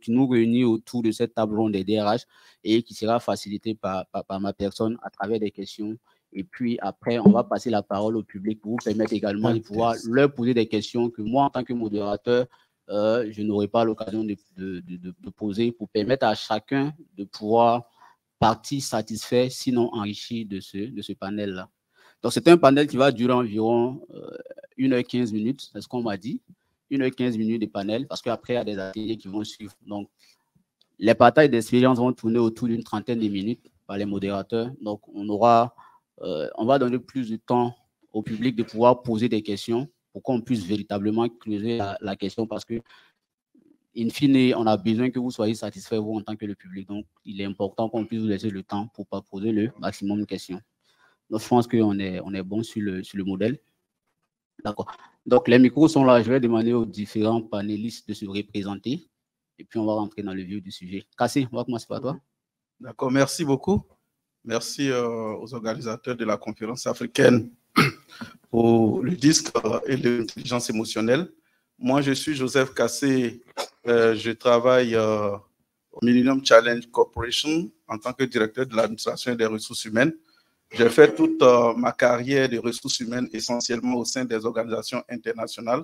qui nous réunit autour de cette table ronde des DRH et qui sera facilitée par ma personne à travers des questions. Et puis après, on va passer la parole au public pour vous permettre également de pouvoir leur poser des questions que moi, en tant que modérateur, je n'aurai pas l'occasion de poser pour permettre à chacun de pouvoir partir satisfait, sinon enrichi de ce panel-là. Donc, c'est un panel qui va durer environ 1h15 minutes, c'est ce qu'on m'a dit. 1h15 minutes de panel, parce qu'après, il y a des ateliers qui vont suivre. Donc, les partages d'expérience vont tourner autour d'une trentaine de minutes par les modérateurs. Donc, on va donner plus de temps au public de pouvoir poser des questions pour qu'on puisse véritablement creuser la question, parce que, in fine, on a besoin que vous soyez satisfait, vous, en tant que le public. Donc, il est important qu'on puisse vous laisser le temps pour poser le maximum de questions. Donc, je pense qu'on est bon sur le modèle. D'accord. Donc, les micros sont là. Je vais demander aux différents panélistes de se représenter. Et puis, on va rentrer dans le vif du sujet. Cassie, on va commencer par toi. D'accord, merci beaucoup. Merci aux organisateurs de la conférence africaine pour le disque et l'intelligence émotionnelle. Moi, je suis Joseph Kassé. Je travaille au Millennium Challenge Corporation en tant que directeur de l'administration et des ressources humaines. J'ai fait toute ma carrière de ressources humaines essentiellement au sein des organisations internationales.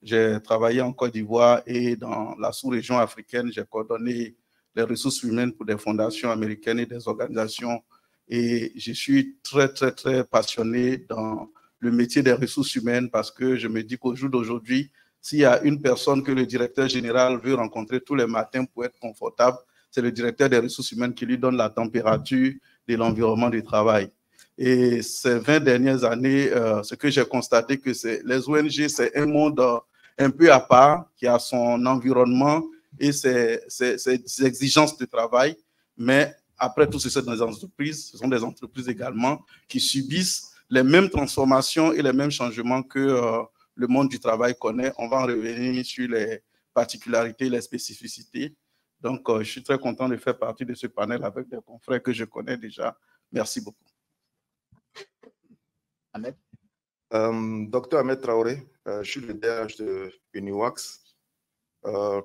J'ai travaillé en Côte d'Ivoire et dans la sous-région africaine. J'ai coordonné les ressources humaines pour des fondations américaines et des organisations. Et je suis très, très, très passionné dans le métier des ressources humaines parce que je me dis qu'au jour d'aujourd'hui, s'il y a une personne que le directeur général veut rencontrer tous les matins pour être confortable, c'est le directeur des ressources humaines qui lui donne la température de l'environnement du travail. Et ces 20 dernières années, ce que j'ai constaté, que les ONG, c'est un monde un peu à part, qui a son environnement et ses exigences de travail. Mais après tout, ce sont des entreprises, ce sont des entreprises également qui subissent les mêmes transformations et les mêmes changements que le monde du travail connaît. On va en revenir sur les particularités, les spécificités. Donc, je suis très content de faire partie de ce panel avec des confrères que je connais déjà. Merci beaucoup. Ahmed. Docteur Ahmed Traoré, je suis le DRH de Uniwax,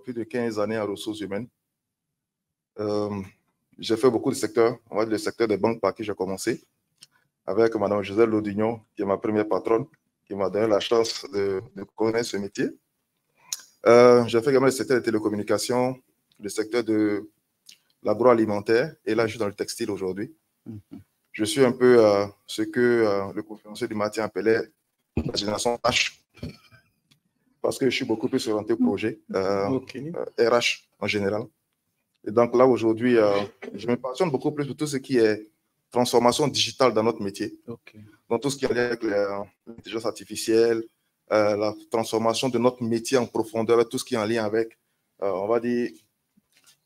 plus de 15 années en ressources humaines. J'ai fait beaucoup de secteurs, on va dire le secteur des banques par qui j'ai commencé, avec Mme Joselle Laudignon, qui est ma première patronne, qui m'a donné la chance de connaître ce métier. J'ai fait également le secteur des télécommunications, le secteur de l'agroalimentaire, et là je suis dans le textile aujourd'hui. Je suis un peu ce que le conférencier du matin appelait la génération H, parce que je suis beaucoup plus orienté au projet, RH en général. Et donc là, aujourd'hui, je me passionne beaucoup plus pour tout ce qui est transformation digitale dans notre métier. Donc tout ce qui est avec l'intelligence artificielle, la transformation de notre métier en profondeur, avec tout ce qui est en lien avec, on va dire,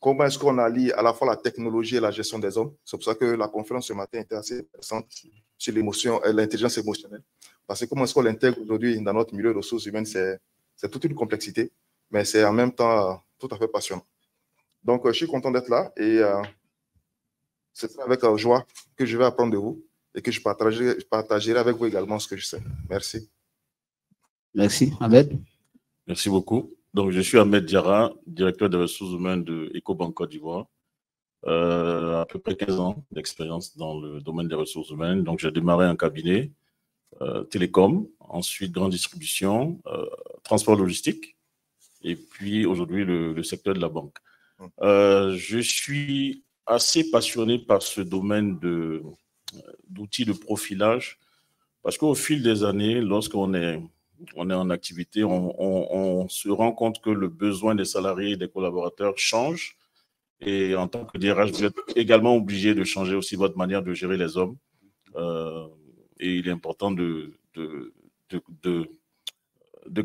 comment est-ce qu'on allie à la fois la technologie et la gestion des hommes. C'est pour ça que la conférence ce matin était assez intéressante sur l'émotion et l'intelligence émotionnelle. Parce que comment est-ce qu'on l'intègre aujourd'hui dans notre milieu de ressources humaines, c'est toute une complexité, mais c'est en même temps tout à fait passionnant. Donc, je suis content d'être là et c'est avec joie que je vais apprendre de vous et que je partagerai avec vous également ce que je sais. Merci. Merci. Ahmed. Merci beaucoup. Donc, je suis Ahmed Diarra, directeur des ressources humaines de Ecobank Côte d'Ivoire. À peu près 15 ans d'expérience dans le domaine des ressources humaines. Donc, j'ai démarré un cabinet télécom, ensuite grande distribution, transport logistique, et puis aujourd'hui le secteur de la banque. Je suis assez passionné par ce domaine d'outils de profilage parce qu'au fil des années, lorsqu'on est en activité, on se rend compte que le besoin des salariés et des collaborateurs change. Et en tant que DRH, vous êtes également obligé de changer aussi votre manière de gérer les hommes. Et il est important de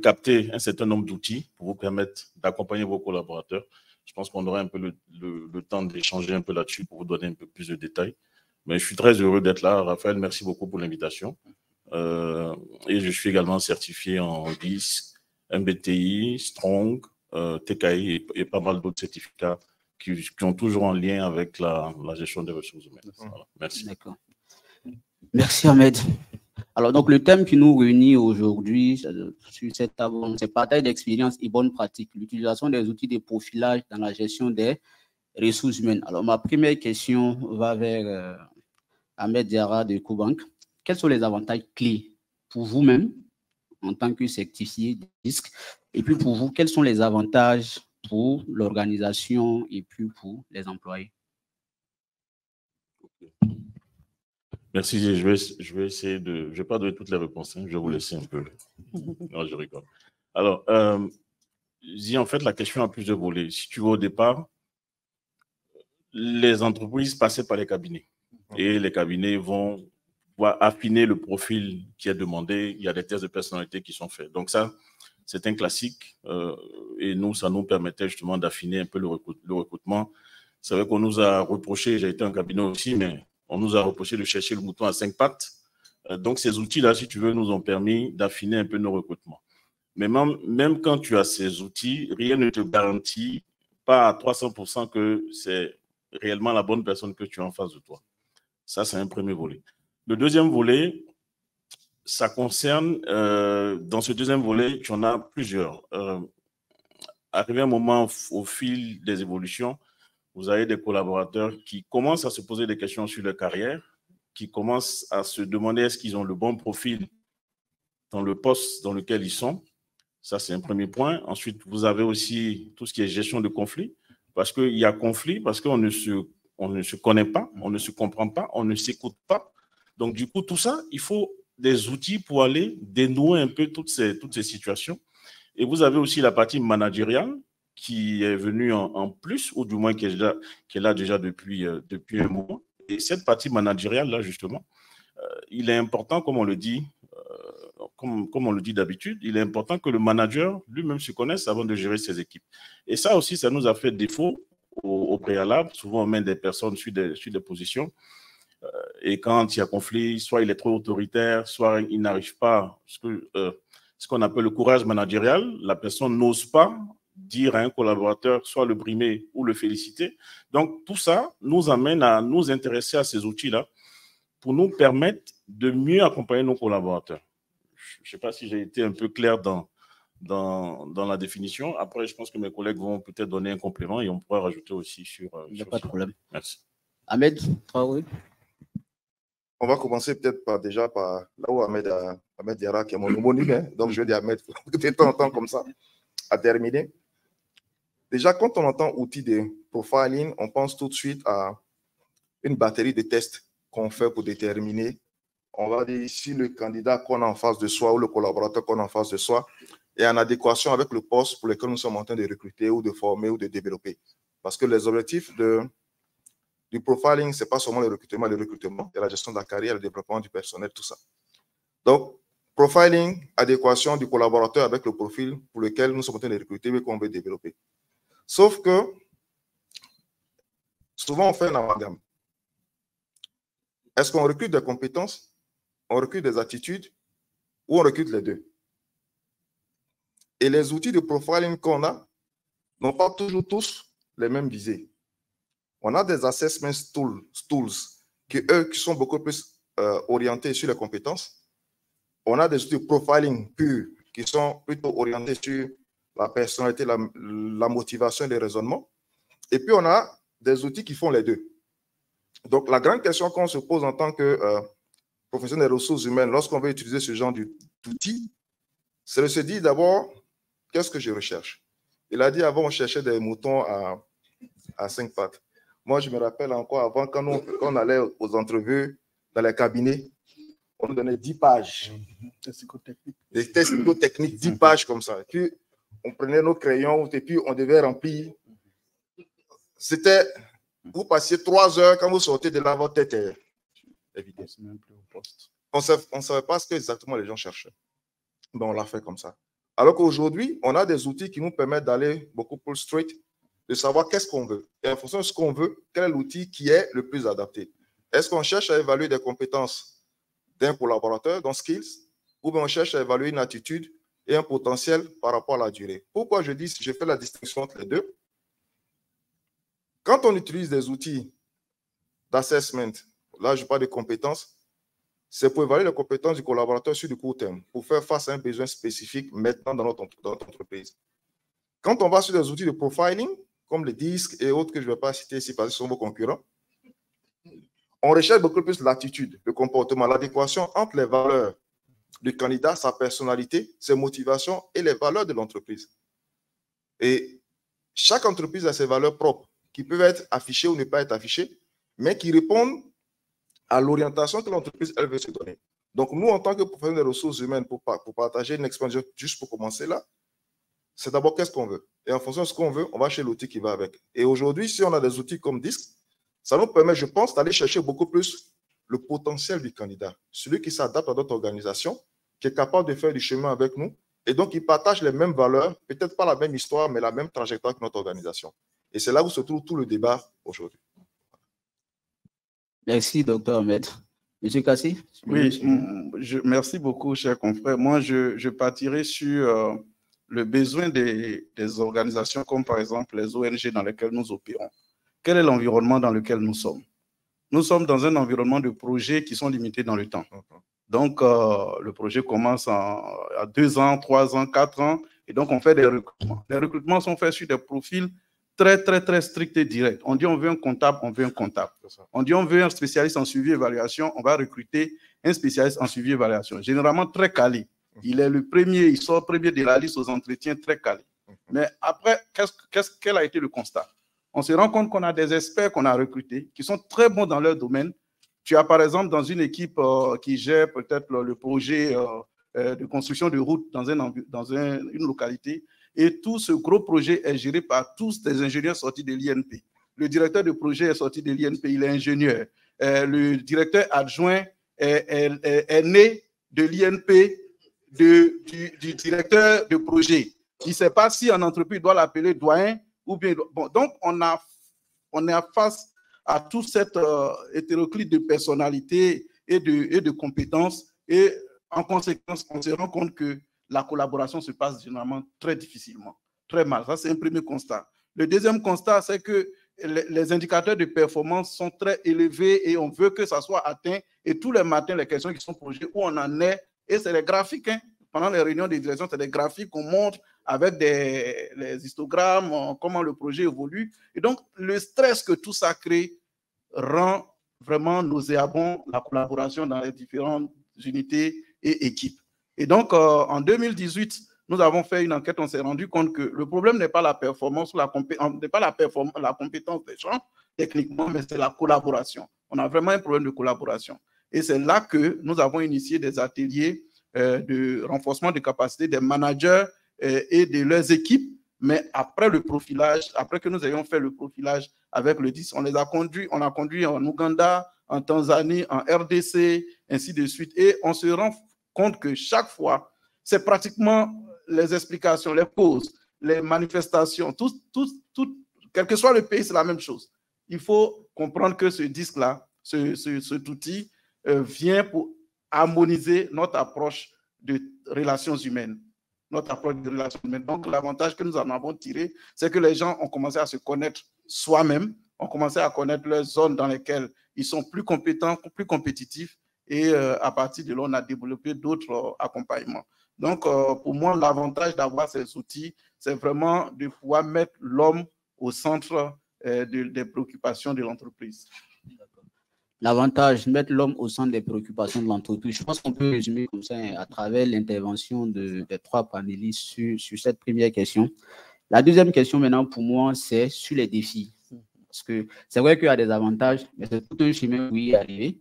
capter un certain nombre d'outils pour vous permettre d'accompagner vos collaborateurs. Je pense qu'on aura un peu le temps d'échanger un peu là-dessus pour vous donner un peu plus de détails. Mais je suis très heureux d'être là. Raphaël, merci beaucoup pour l'invitation. Et je suis également certifié en BIS, MBTI, Strong, TKI et pas mal d'autres certificats qui ont toujours en lien avec la gestion des ressources humaines. Voilà, merci. D'accord. Merci Ahmed. Alors, donc, le thème qui nous réunit aujourd'hui sur cette table, c'est partage d'expérience et bonnes pratiques, l'utilisation des outils de profilage dans la gestion des ressources humaines. Alors, ma première question va vers Ahmed Diarra de EcoBank. Quels sont les avantages clés pour vous-même en tant que certifié DISC? Et puis, pour vous, quels sont les avantages pour l'organisation et puis pour les employés? Merci, je vais essayer de... Je ne vais pas donner toutes les réponses, hein, je vais vous laisser un peu. Non, je rigole. Alors, en fait, la question a plusieurs volets. Si tu veux, au départ, les entreprises passaient par les cabinets. Et les cabinets vont affiner le profil qui est demandé. Il y a des tests de personnalité qui sont faits. Donc ça, c'est un classique. Et nous, ça nous permettait justement d'affiner un peu le recrutement. C'est vrai qu'on nous a reproché, j'ai été en cabinet aussi, mais on nous a reproché de chercher le mouton à 5 pattes. Donc ces outils-là, si tu veux, nous ont permis d'affiner un peu nos recrutements. Mais même quand tu as ces outils, rien ne te garantit pas à 300% que c'est réellement la bonne personne que tu as en face de toi. Ça, c'est un premier volet. Le deuxième volet, ça concerne, dans ce deuxième volet, tu en as plusieurs. Arrivé un moment, au fil des évolutions, vous avez des collaborateurs qui commencent à se poser des questions sur leur carrière, qui commencent à se demander est-ce qu'ils ont le bon profil dans le poste dans lequel ils sont. Ça, c'est un premier point. Ensuite, vous avez aussi tout ce qui est gestion de conflit, parce qu'il y a conflit, parce qu'on ne se connaît pas, on ne se comprend pas, on ne s'écoute pas. Donc, du coup, tout ça, il faut des outils pour aller dénouer un peu toutes ces situations. Et vous avez aussi la partie managériale qui est venue en plus, ou du moins qui est là déjà depuis un moment. Et cette partie managériale-là, justement, il est important, comme on le dit, comme on le dit d'habitude, il est important que le manager lui-même se connaisse avant de gérer ses équipes. Et ça aussi, ça nous a fait défaut au préalable. Souvent, on met des personnes sur des positions. Et quand il y a conflit, soit il est trop autoritaire, soit il n'arrive pas, ce qu'on appelle le courage managérial. La personne n'ose pas dire à un collaborateur soit le brimer ou le féliciter. Donc, tout ça nous amène à nous intéresser à ces outils-là pour nous permettre de mieux accompagner nos collaborateurs. Je ne sais pas si j'ai été un peu clair dans la définition. Après, je pense que mes collègues vont peut-être donner un complément et on pourra rajouter aussi sur... Il n'y a pas de problème. Merci. Ahmed Traoré. On va commencer peut-être déjà par là où Ahmed Diarra, qui est mon homonyme, hein, donc je vais dire Ahmed de temps en temps comme ça, à terminer. Déjà, quand on entend outil de profiling, on pense tout de suite à une batterie de tests qu'on fait pour déterminer, on va dire, si le candidat qu'on a en face de soi ou le collaborateur qu'on a en face de soi est en adéquation avec le poste pour lequel nous sommes en train de recruter ou de former ou de développer. Parce que les objectifs du profiling, ce n'est pas seulement le recrutement, il y a la gestion de la carrière, le développement du personnel, tout ça. Donc, profiling, adéquation du collaborateur avec le profil pour lequel nous sommes en train de recruter et qu'on veut développer. Sauf que, souvent, on fait un amalgame. Est-ce qu'on recrute des compétences, on recrute des attitudes ou on recrute les deux? Et les outils de profiling qu'on a n'ont pas toujours tous les mêmes visées. On a des assessment tools qui sont beaucoup plus orientés sur les compétences. On a des outils de profiling purs qui sont plutôt orientés sur la personnalité, la motivation et le raisonnement. Et puis, on a des outils qui font les deux. Donc, la grande question qu'on se pose en tant que professionnel des ressources humaines, lorsqu'on veut utiliser ce genre d'outils, c'est de se dire d'abord, qu'est-ce que je recherche? Il a dit avant, on cherchait des moutons à 5 pattes. Moi, je me rappelle encore avant, quand on allait aux entrevues dans les cabinets, on nous donnait 10 pages. Des tests psychotechniques, 10 pages comme ça. Et puis, on prenait nos crayons et puis on devait remplir. C'était, vous passiez 3 heures, quand vous sortez de là, votre tête est évidente. On ne savait pas ce que exactement les gens cherchaient. Ben, on l'a fait comme ça. Alors qu'aujourd'hui, on a des outils qui nous permettent d'aller beaucoup plus straight, de savoir qu'est-ce qu'on veut. Et en fonction de ce qu'on veut, quel est l'outil qui est le plus adapté? Est-ce qu'on cherche à évaluer des compétences d'un collaborateur, dans skills, ou bien on cherche à évaluer une attitude et un potentiel par rapport à la durée? Pourquoi je fais la distinction entre les deux? Quand on utilise des outils d'assessment, là je parle de compétences, c'est pour évaluer les compétences du collaborateur sur du court terme, pour faire face à un besoin spécifique maintenant dans notre entreprise. Quand on va sur des outils de profiling, comme les DISC et autres que je ne vais pas citer ici parce que ce sont vos concurrents, on recherche beaucoup plus l'attitude, le comportement, l'adéquation entre les valeurs du candidat, sa personnalité, ses motivations et les valeurs de l'entreprise. Et chaque entreprise a ses valeurs propres qui peuvent être affichées ou ne pas être affichées, mais qui répondent à l'orientation que l'entreprise elle veut se donner. Donc, nous, en tant que professionnels des ressources humaines, pour partager une expérience juste pour commencer là, c'est d'abord qu'est-ce qu'on veut. Et en fonction de ce qu'on veut, on va chez l'outil qui va avec. Et aujourd'hui, si on a des outils comme DISC, ça nous permet, je pense, d'aller chercher beaucoup plus le potentiel du candidat, celui qui s'adapte à notre organisation, qui est capable de faire du chemin avec nous, et donc il partage les mêmes valeurs, peut-être pas la même histoire, mais la même trajectoire que notre organisation. Et c'est là où se trouve tout le débat aujourd'hui. Merci, Dr. Ahmed. Monsieur Kassi? Oui, merci beaucoup, cher confrère. Moi, je partirai sur le besoin des organisations comme par exemple les ONG dans lesquelles nous opérons. Quel est l'environnement dans lequel nous sommes? Nous sommes dans un environnement de projets qui sont limités dans le temps. Donc, le projet commence à 2 ans, 3 ans, 4 ans, et donc on fait des recrutements. Les recrutements sont faits sur des profils très stricts et directs. On dit on veut un comptable, on veut un comptable. On dit on veut un spécialiste en suivi et évaluation, on va recruter un spécialiste en suivi et évaluation. Généralement très calé. Il est le premier, il sort premier de la liste aux entretiens très calé. Mais après, quel a été le constat? On se rend compte qu'on a des experts qu'on a recrutés qui sont très bons dans leur domaine. Tu as par exemple dans une équipe qui gère peut-être le projet de construction de routes dans une localité, et tout ce gros projet est géré par tous des ingénieurs sortis de l'INP. Le directeur de projet est sorti de l'INP, il est ingénieur. Le directeur adjoint est né de l'INP du directeur de projet. Il ne sait pas si en entreprise il doit l'appeler doyen ou bien. Bon, donc, on est face à toute cette hétéroclite de personnalité et de compétences. Et en conséquence, on se rend compte que la collaboration se passe généralement très difficilement, très mal. Ça, c'est un premier constat. Le deuxième constat, c'est que les indicateurs de performance sont très élevés et on veut que ça soit atteint. Et tous les matins, les questions qui sont posées, où on en est, et c'est les graphiques. Hein. Pendant les réunions de direction, c'est des graphiques qu'on montre avec les histogrammes, comment le projet évolue. Et donc, le stress que tout ça crée rend vraiment nauséabond la collaboration dans les différentes unités et équipes. Et donc, en 2018, nous avons fait une enquête, on s'est rendu compte que le problème n'est pas la performance, n'est pas la compétence des gens, techniquement, mais c'est la collaboration. On a vraiment un problème de collaboration. Et c'est là que nous avons initié des ateliers de renforcement des capacités des managers et de leurs équipes, mais après le profilage, après que nous ayons fait le profilage avec le DISC, on a conduit en Ouganda, en Tanzanie, en RDC, ainsi de suite, et on se rend compte que chaque fois, c'est pratiquement les explications, les causes, les manifestations, quel que soit le pays, c'est la même chose. Il faut comprendre que ce DISC-là, cet outil vient pour harmoniser notre approche de relations humaines. Donc, l'avantage que nous en avons tiré, c'est que les gens ont commencé à se connaître soi-même, ont commencé à connaître leurs zones dans lesquelles ils sont plus compétents, plus compétitifs, et à partir de là, on a développé d'autres accompagnements. Donc, pour moi, l'avantage d'avoir ces outils, c'est vraiment de pouvoir mettre l'homme au centre des préoccupations de l'entreprise. L'avantage, mettre l'homme au centre des préoccupations de l'entreprise. Je pense qu'on peut résumer comme ça à travers l'intervention des 3 panélistes sur cette première question. La deuxième question maintenant pour moi, c'est sur les défis. Parce que c'est vrai qu'il y a des avantages, mais c'est tout un chemin pour y arriver.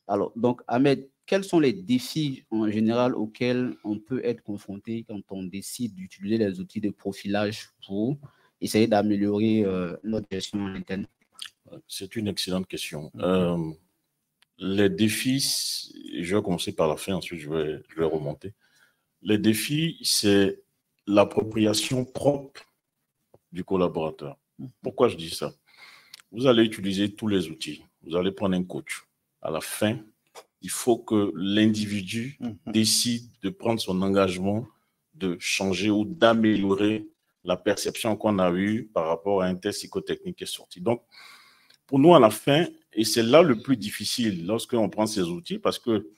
Alors, donc, Ahmed, quels sont les défis en général auxquels on peut être confronté quand on décide d'utiliser les outils de profilage pour essayer d'améliorer notre gestion en interne? C'est une excellente question. Les défis, je vais commencer par la fin, ensuite je vais remonter. Les défis, c'est l'appropriation propre du collaborateur. Pourquoi je dis ça? Vous allez utiliser tous les outils. Vous allez prendre un coach. À la fin, il faut que l'individu décide de prendre son engagement de changer ou d'améliorer la perception qu'on a eue par rapport à un test psychotechnique qui est sorti. Donc, pour nous, à la fin, et c'est là le plus difficile lorsqu'on prend ces outils, parce que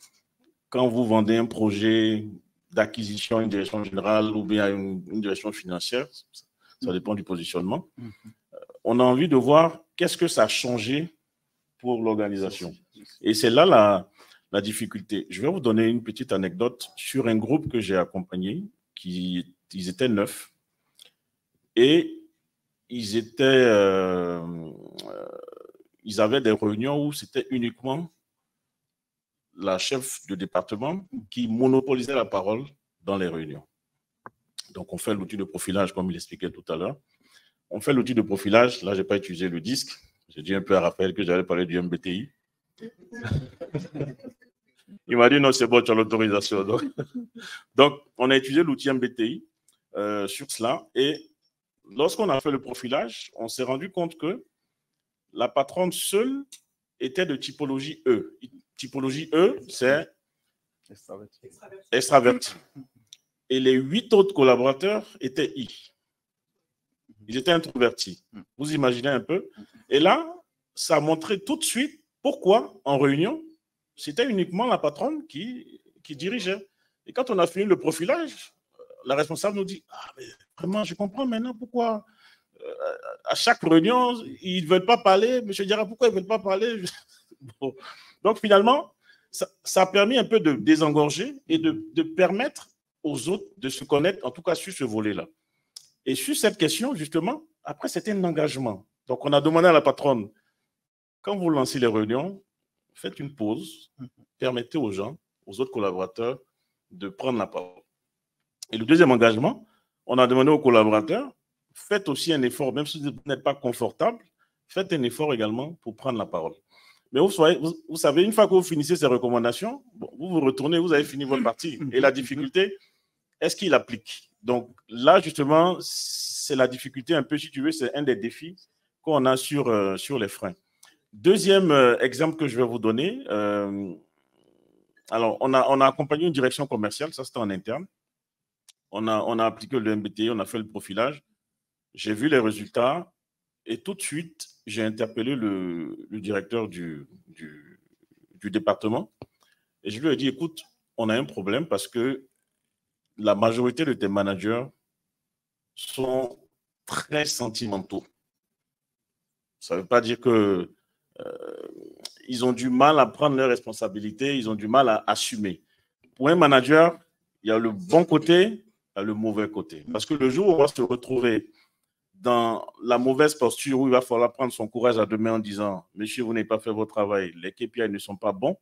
quand vous vendez un projet d'acquisition à une direction générale ou bien à une direction financière, ça dépend du positionnement, on a envie de voir qu'est-ce que ça a changé pour l'organisation. Et c'est là la difficulté. Je vais vous donner une petite anecdote sur un groupe que j'ai accompagné, ils étaient 9, et ils avaient des réunions où c'était uniquement la chef de département qui monopolisait la parole dans les réunions. Donc, on fait l'outil de profilage, comme il expliquait tout à l'heure. On fait l'outil de profilage. Là, je n'ai pas utilisé le disque. J'ai dit un peu à Raphaël que j'allais parler du MBTI. Il m'a dit non, c'est bon, tu as l'autorisation. Donc, on a utilisé l'outil MBTI sur cela. Et lorsqu'on a fait le profilage, on s'est rendu compte que la patronne seule était de typologie E. Typologie E, c'est extraverti. Et les 8 autres collaborateurs étaient I. Ils étaient introvertis. Vous imaginez un peu? Et là, ça a montré tout de suite pourquoi, en réunion, c'était uniquement la patronne qui dirigeait. Et quand on a fini le profilage, la responsable nous dit « Ah, mais vraiment, je comprends maintenant pourquoi à chaque réunion, ils ne veulent pas parler. Monsieur Diarra, pourquoi ils ne veulent pas parler ?» Bon. Donc, finalement, ça a permis un peu de désengorger et de permettre aux autres de se connaître, en tout cas sur ce volet-là. Et sur cette question, justement, après, c'était un engagement. Donc, on a demandé à la patronne, quand vous lancez les réunions, faites une pause, permettez aux gens, aux autres collaborateurs, de prendre la parole. Et le deuxième engagement, on a demandé aux collaborateurs, faites aussi un effort, même si vous n'êtes pas confortable, faites un effort également pour prendre la parole. Mais vous savez, une fois que vous finissez ces recommandations, bon, vous vous retournez, vous avez fini votre partie. Et la difficulté, est-ce qu'il applique? Donc là, justement, c'est la difficulté un peu, si tu veux, c'est un des défis qu'on a sur les freins. Deuxième exemple que je vais vous donner, alors on a accompagné une direction commerciale, ça c'était en interne. On a appliqué le MBTI, on a fait le profilage. J'ai vu les résultats et tout de suite, j'ai interpellé le directeur du département et je lui ai dit, écoute, on a un problème parce que la majorité de tes managers sont très sentimentaux. Ça ne veut pas dire que ils ont du mal à prendre leurs responsabilités, ils ont du mal à assumer. Pour un manager, il y a le bon côté, il y a le mauvais côté. Parce que le jour où on va se retrouver dans la mauvaise posture, où il va falloir prendre son courage à deux mains en disant « Monsieur, vous n'avez pas fait votre travail, les KPI ne sont pas bons »,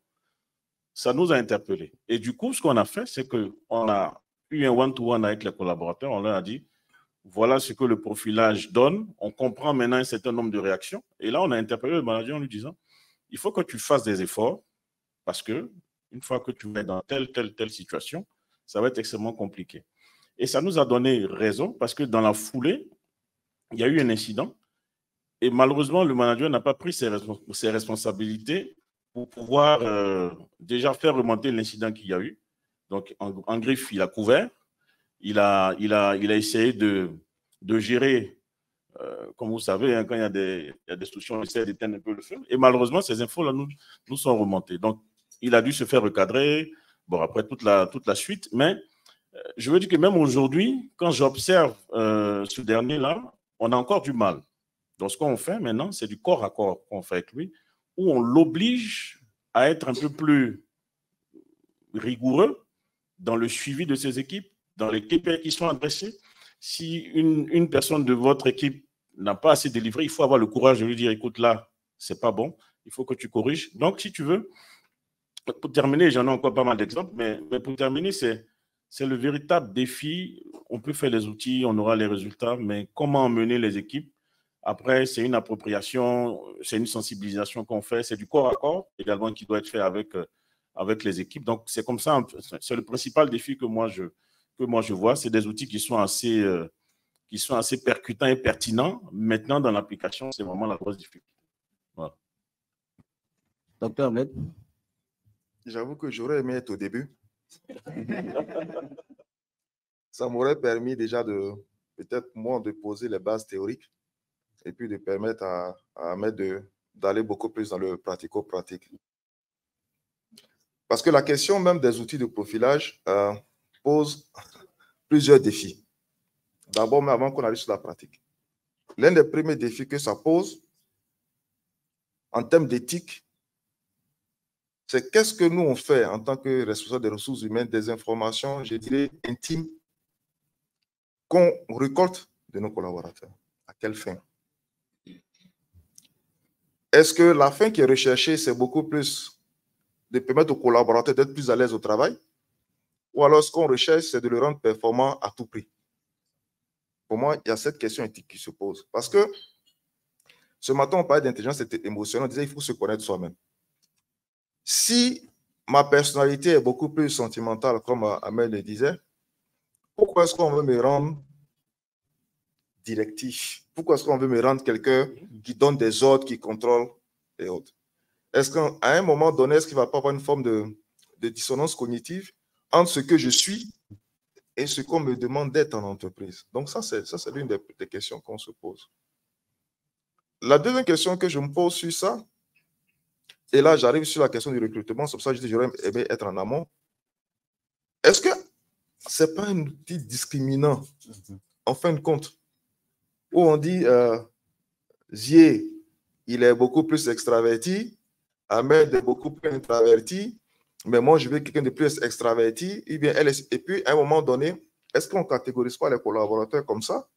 ça nous a interpellés. Et du coup, ce qu'on a fait, c'est qu'on a eu un one-to-one avec les collaborateurs, on leur a dit « Voilà ce que le profilage donne, on comprend maintenant un certain nombre de réactions ». Et là, on a interpellé le manager en lui disant « Il faut que tu fasses des efforts parce que une fois que tu es dans telle situation, ça va être extrêmement compliqué. » Et ça nous a donné raison parce que dans la foulée, il y a eu un incident et malheureusement, le manager n'a pas pris ses responsabilités pour pouvoir déjà faire remonter l'incident qu'il y a eu. Donc, en griffe, il a couvert, il a essayé de gérer, comme vous savez, hein, quand il y a des solutions, on essaie d'éteindre un peu le feu. Et malheureusement, ces infos-là nous sont remontées. Donc, il a dû se faire recadrer, bon, après toute la suite. Mais je veux dire que même aujourd'hui, quand j'observe ce dernier-là, on a encore du mal. Donc, ce qu'on fait maintenant, c'est du corps à corps qu'on fait avec lui, où on l'oblige à être un peu plus rigoureux dans le suivi de ses équipes, dans les KPI qui sont adressés. Si une personne de votre équipe n'a pas assez délivré, il faut avoir le courage de lui dire, écoute, là, c'est pas bon, il faut que tu corriges. Donc, si tu veux, pour terminer, j'en ai encore pas mal d'exemples, mais pour terminer, c'est le véritable défi. On peut faire les outils, on aura les résultats, mais comment emmener les équipes? Après, c'est une appropriation, c'est une sensibilisation qu'on fait, c'est du corps à corps également qui doit être fait avec les équipes. Donc, c'est comme ça, c'est le principal défi que moi je vois. C'est des outils qui sont assez percutants et pertinents. Maintenant, dans l'application, c'est vraiment la grosse difficulté. Voilà. Docteur Ahmed. J'avoue que j'aurais aimé être au début. Ça m'aurait permis déjà de, peut-être moi, de poser les bases théoriques et puis de permettre à Ahmed d'aller beaucoup plus dans le pratico-pratique. Parce que la question même des outils de profilage pose plusieurs défis. D'abord, mais avant qu'on arrive sur la pratique. L'un des premiers défis que ça pose, en termes d'éthique, c'est qu'est-ce que nous on fait en tant que responsables des ressources humaines, des informations, je dirais, intimes, qu'on récolte de nos collaborateurs. À quelle fin? Est-ce que la fin qui est recherchée, c'est beaucoup plus de permettre aux collaborateurs d'être plus à l'aise au travail? Ou alors ce qu'on recherche, c'est de le rendre performant à tout prix? Pour moi, il y a cette question éthique qui se pose. Parce que ce matin, on parlait d'intelligence émotionnelle, on disait qu'il faut se connaître soi-même. Si ma personnalité est beaucoup plus sentimentale, comme Ahmed le disait, pourquoi est-ce qu'on veut me rendre directif? Pourquoi est-ce qu'on veut me rendre quelqu'un qui donne des ordres, qui contrôle les autres? Est-ce qu'à un moment donné, est-ce qu'il ne va pas avoir une forme de dissonance cognitive entre ce que je suis et ce qu'on me demande d'être en entreprise? Donc ça, c'est l'une des questions qu'on se pose. La deuxième question que je me pose sur ça, et là, j'arrive sur la question du recrutement, c'est pour ça que je dis que j'aurais aimé être en amont. Est-ce que ce n'est pas un outil discriminant, en fin de compte, où on dit, Zié, il est beaucoup plus extraverti, Ahmed est beaucoup plus introverti, mais moi, je veux quelqu'un de plus extraverti, et puis, à un moment donné, est-ce qu'on ne catégorise pas les collaborateurs comme ça,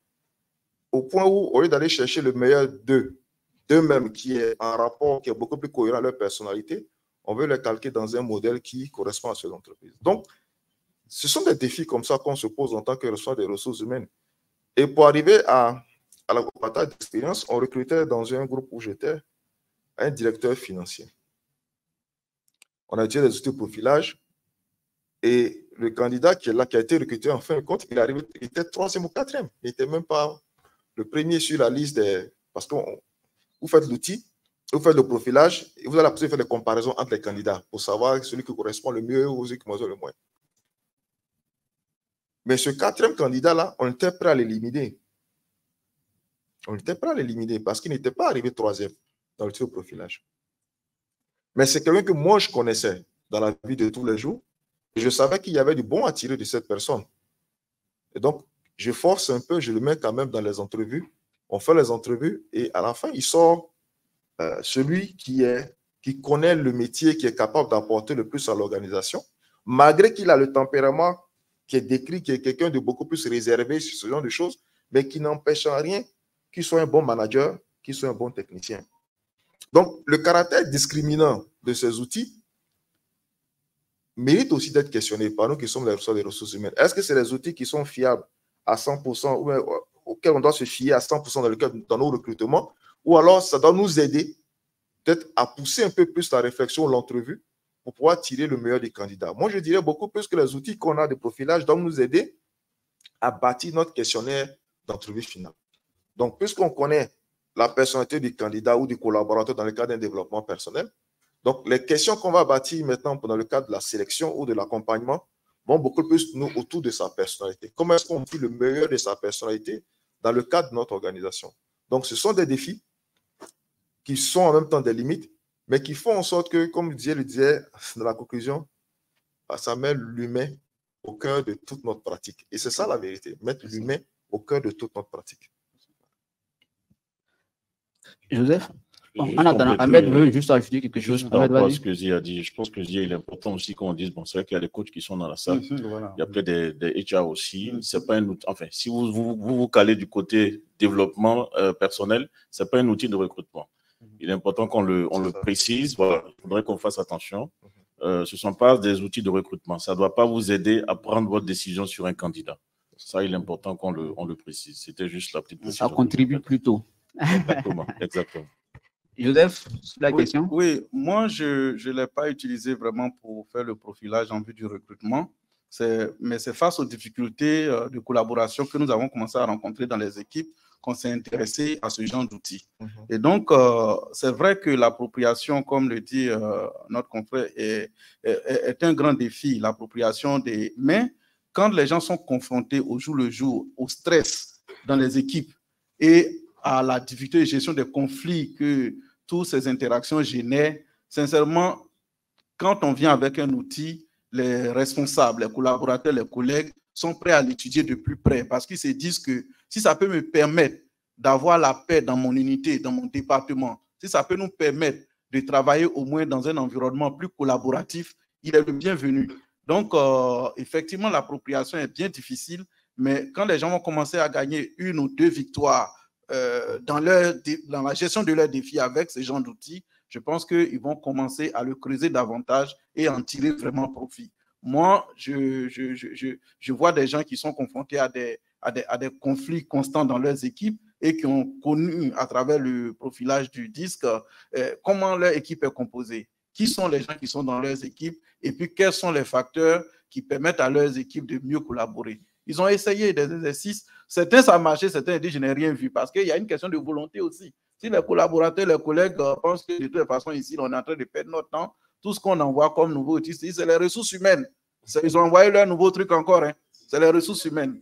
au point où, au lieu d'aller chercher le meilleur d'eux-mêmes, qui est en rapport, qui est beaucoup plus cohérent à leur personnalité, on veut les calquer dans un modèle qui correspond à cette entreprise. Donc, ce sont des défis comme ça qu'on se pose en tant que responsable des ressources humaines. Et pour arriver à la partage d'expérience, on recrutait dans un groupe où j'étais un directeur financier. On a utilisé des outils de profilage et le candidat qui est là, qui a été recruté en fin de compte, il était 3e ou 4e. Il n'était même pas le premier sur la liste des... Parce que vous faites l'outil, vous faites le profilage et vous avez la possibilité de faire des comparaisons entre les candidats pour savoir celui qui correspond le mieux ou celui qui correspond le moins. Mais ce 4e candidat-là, on était prêt à l'éliminer. On était prêt à l'éliminer parce qu'il n'était pas arrivé 3e dans le profilage. Mais c'est quelqu'un que moi, je connaissais dans la vie de tous les jours. Et je savais qu'il y avait du bon à tirer de cette personne. Et donc, je force un peu, je le mets quand même dans les entrevues. On fait les entrevues et à la fin, il sort celui qui connaît le métier, qui est capable d'apporter le plus à l'organisation, malgré qu'il a le tempérament qui est décrit, qui est quelqu'un de beaucoup plus réservé sur ce genre de choses, mais qui n'empêche en rien qu'il soit un bon manager, qu'il soit un bon technicien. Donc, le caractère discriminant de ces outils mérite aussi d'être questionné par nous qui sommes les responsables des ressources humaines. Est-ce que c'est des outils qui sont fiables à 100% ou auxquels on doit se fier à 100% dans nos recrutements, ou alors ça doit nous aider peut-être à pousser un peu plus la réflexion, l'entrevue, pour pouvoir tirer le meilleur des candidats? Moi, je dirais beaucoup plus que les outils qu'on a de profilage doivent nous aider à bâtir notre questionnaire d'entrevue finale. Donc, puisqu'on connaît la personnalité du candidat ou du collaborateur dans le cadre d'un développement personnel, donc les questions qu'on va bâtir maintenant dans le cadre de la sélection ou de l'accompagnement vont beaucoup plus nous autour de sa personnalité. Comment est-ce qu'on tire le meilleur de sa personnalité dans le cadre de notre organisation? Donc, ce sont des défis qui sont en même temps des limites, mais qui font en sorte que, comme le disait dans la conclusion, ça met l'humain au cœur de toute notre pratique. Et c'est ça la vérité, mettre l'humain au cœur de toute notre pratique. Joseph, en attendant, Ahmed veut juste ajouter quelque chose. Juste par rapport à ce que Zia a dit, je pense que Zia, il est important aussi qu'on dise, bon, c'est vrai qu'il y a des coachs qui sont dans la salle, voilà. Il y a peut-être des HR aussi, c'est pas un outil, enfin, si vous calez du côté développement personnel, c'est pas un outil de recrutement. Il est important qu'on le précise, voilà, il faudrait qu'on fasse attention. Ce ne sont pas des outils de recrutement, ça ne doit pas vous aider à prendre votre décision sur un candidat. Ça, il est important qu'on le précise. C'était juste la petite précision. Ça contribue plutôt. Exactement, exactement. Joseph, la question? Oui, moi, je ne l'ai pas utilisé vraiment pour faire le profilage en vue du recrutement, mais c'est face aux difficultés de collaboration que nous avons commencé à rencontrer dans les équipes qu'on s'est intéressé à ce genre d'outils. Et donc, c'est vrai que l'appropriation, comme le dit notre confrère, est un grand défi, l'appropriation des... Mais quand les gens sont confrontés au jour le jour, au stress dans les équipes et à la difficulté de gestion des conflits que toutes ces interactions génèrent, sincèrement, quand on vient avec un outil, les responsables, les collaborateurs, les collègues sont prêts à l'étudier de plus près parce qu'ils se disent que si ça peut me permettre d'avoir la paix dans mon unité, dans mon département, si ça peut nous permettre de travailler au moins dans un environnement plus collaboratif, il est le bienvenu. Donc, effectivement, l'appropriation est bien difficile, mais quand les gens vont commencer à gagner 1 ou 2 victoires dans la gestion de leurs défis avec ce genre d'outils, je pense qu'ils vont commencer à le creuser davantage et en tirer vraiment profit. Moi, je vois des gens qui sont confrontés à des conflits constants dans leurs équipes et qui ont connu à travers le profilage du disque comment leur équipe est composée, qui sont les gens qui sont dans leurs équipes et puis quels sont les facteurs qui permettent à leurs équipes de mieux collaborer. Ils ont essayé des exercices, certains ça a marché, certains ont dit je n'ai rien vu parce qu'il y a une question de volonté aussi. Si les collaborateurs, les collègues pensent que de toute façon ici on est en train de perdre notre temps, tout ce qu'on envoie comme nouveau outil, c'est les ressources humaines. Ils ont envoyé leur nouveau truc encore, hein. C'est les ressources humaines.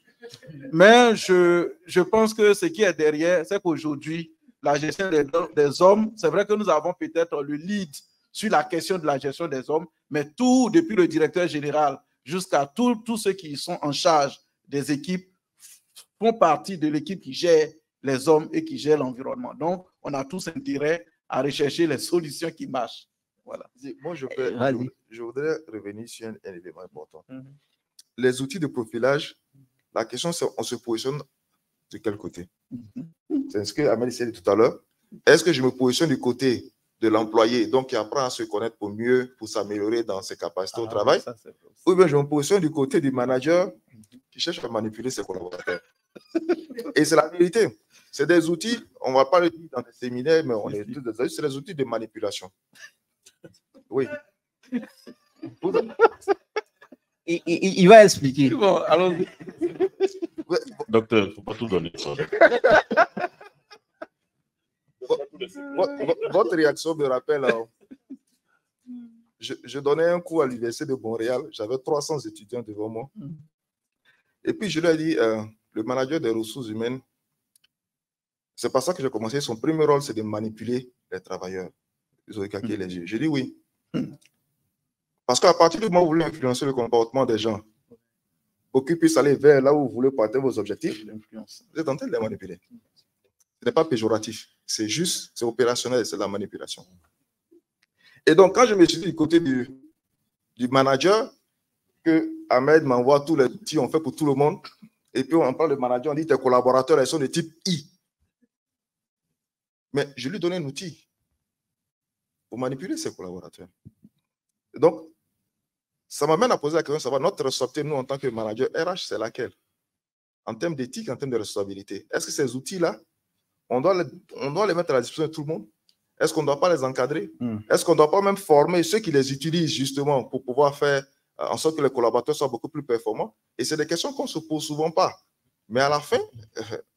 Mais je pense que ce qui est derrière, c'est qu'aujourd'hui, la gestion des hommes, c'est vrai que nous avons peut-être le lead sur la question de la gestion des hommes, mais tout, depuis le directeur général jusqu'à tous ceux qui sont en charge des équipes, font partie de l'équipe qui gère les hommes et qui gère l'environnement. Donc, on a tous intérêt à rechercher les solutions qui marchent. Voilà. Moi, je voudrais revenir sur un élément important. Les outils de profilage, la question, c'est on se positionne de quel côté? C'est ce que Amel disait tout à l'heure. Est-ce que je me positionne du côté de l'employé, donc qui apprend à se connaître pour s'améliorer dans ses capacités au travail, ou bien je me positionne du côté du manager qui cherche à manipuler ses collaborateurs? Et c'est la vérité. C'est des outils, on ne va pas le dire dans des séminaires, mais on est tous des outils, c'est des outils de manipulation. Oui. Il va expliquer. Bon, allons-y. Docteur, il ne faut pas tout donner. Votre réaction me rappelle, je donnais un cours à l'université de Montréal, j'avais 300 étudiants devant moi. Et puis je leur ai dit, le manager des ressources humaines, c'est pas ça que j'ai commencé. Son premier rôle, c'est de manipuler les travailleurs. Ils ont écarqué les yeux. J'ai dit oui. Parce qu'à partir du moment où vous voulez influencer le comportement des gens, pour qu'ils puissent aller vers là où vous voulez porter vos objectifs, vous êtes en train de les manipuler. Ce n'est pas péjoratif. C'est juste, c'est opérationnel, c'est la manipulation. Et donc, quand je me suis dit du côté du manager, que Ahmed m'envoie tous les outils qu'on fait pour tout le monde, et puis on parle de manager, on dit tes collaborateurs, ils sont de type I. Mais je lui donnais un outil pour manipuler ses collaborateurs. Et donc, ça m'amène à poser la question, savoir notre responsabilité, nous, en tant que manager RH, c'est laquelle? En termes d'éthique, en termes de responsabilité. Est-ce que ces outils-là, on doit les mettre à la disposition de tout le monde? Est-ce qu'on ne doit pas les encadrer? Est-ce qu'on ne doit pas même former ceux qui les utilisent justement pour pouvoir faire en sorte que les collaborateurs soient beaucoup plus performants? Et c'est des questions qu'on ne se pose souvent pas. Mais à la fin,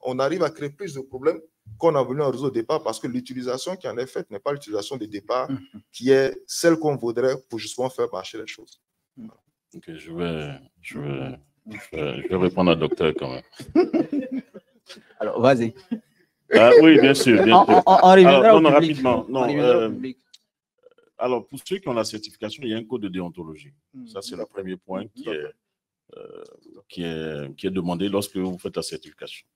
on arrive à créer plus de problèmes qu'on a voulu en réseau au départ parce que l'utilisation qui en est faite n'est pas l'utilisation de départ qui est celle qu'on voudrait pour justement faire marcher les choses. Ok, je vais répondre à docteur quand même. Alors, vas-y. Oui, bien sûr. Bien sûr. On reviendra alors, au public. Rapidement. Non, On reviendra au public. Alors, pour ceux qui ont la certification, il y a un code de déontologie. Ça, c'est le premier point qui est demandé lorsque vous faites la certification.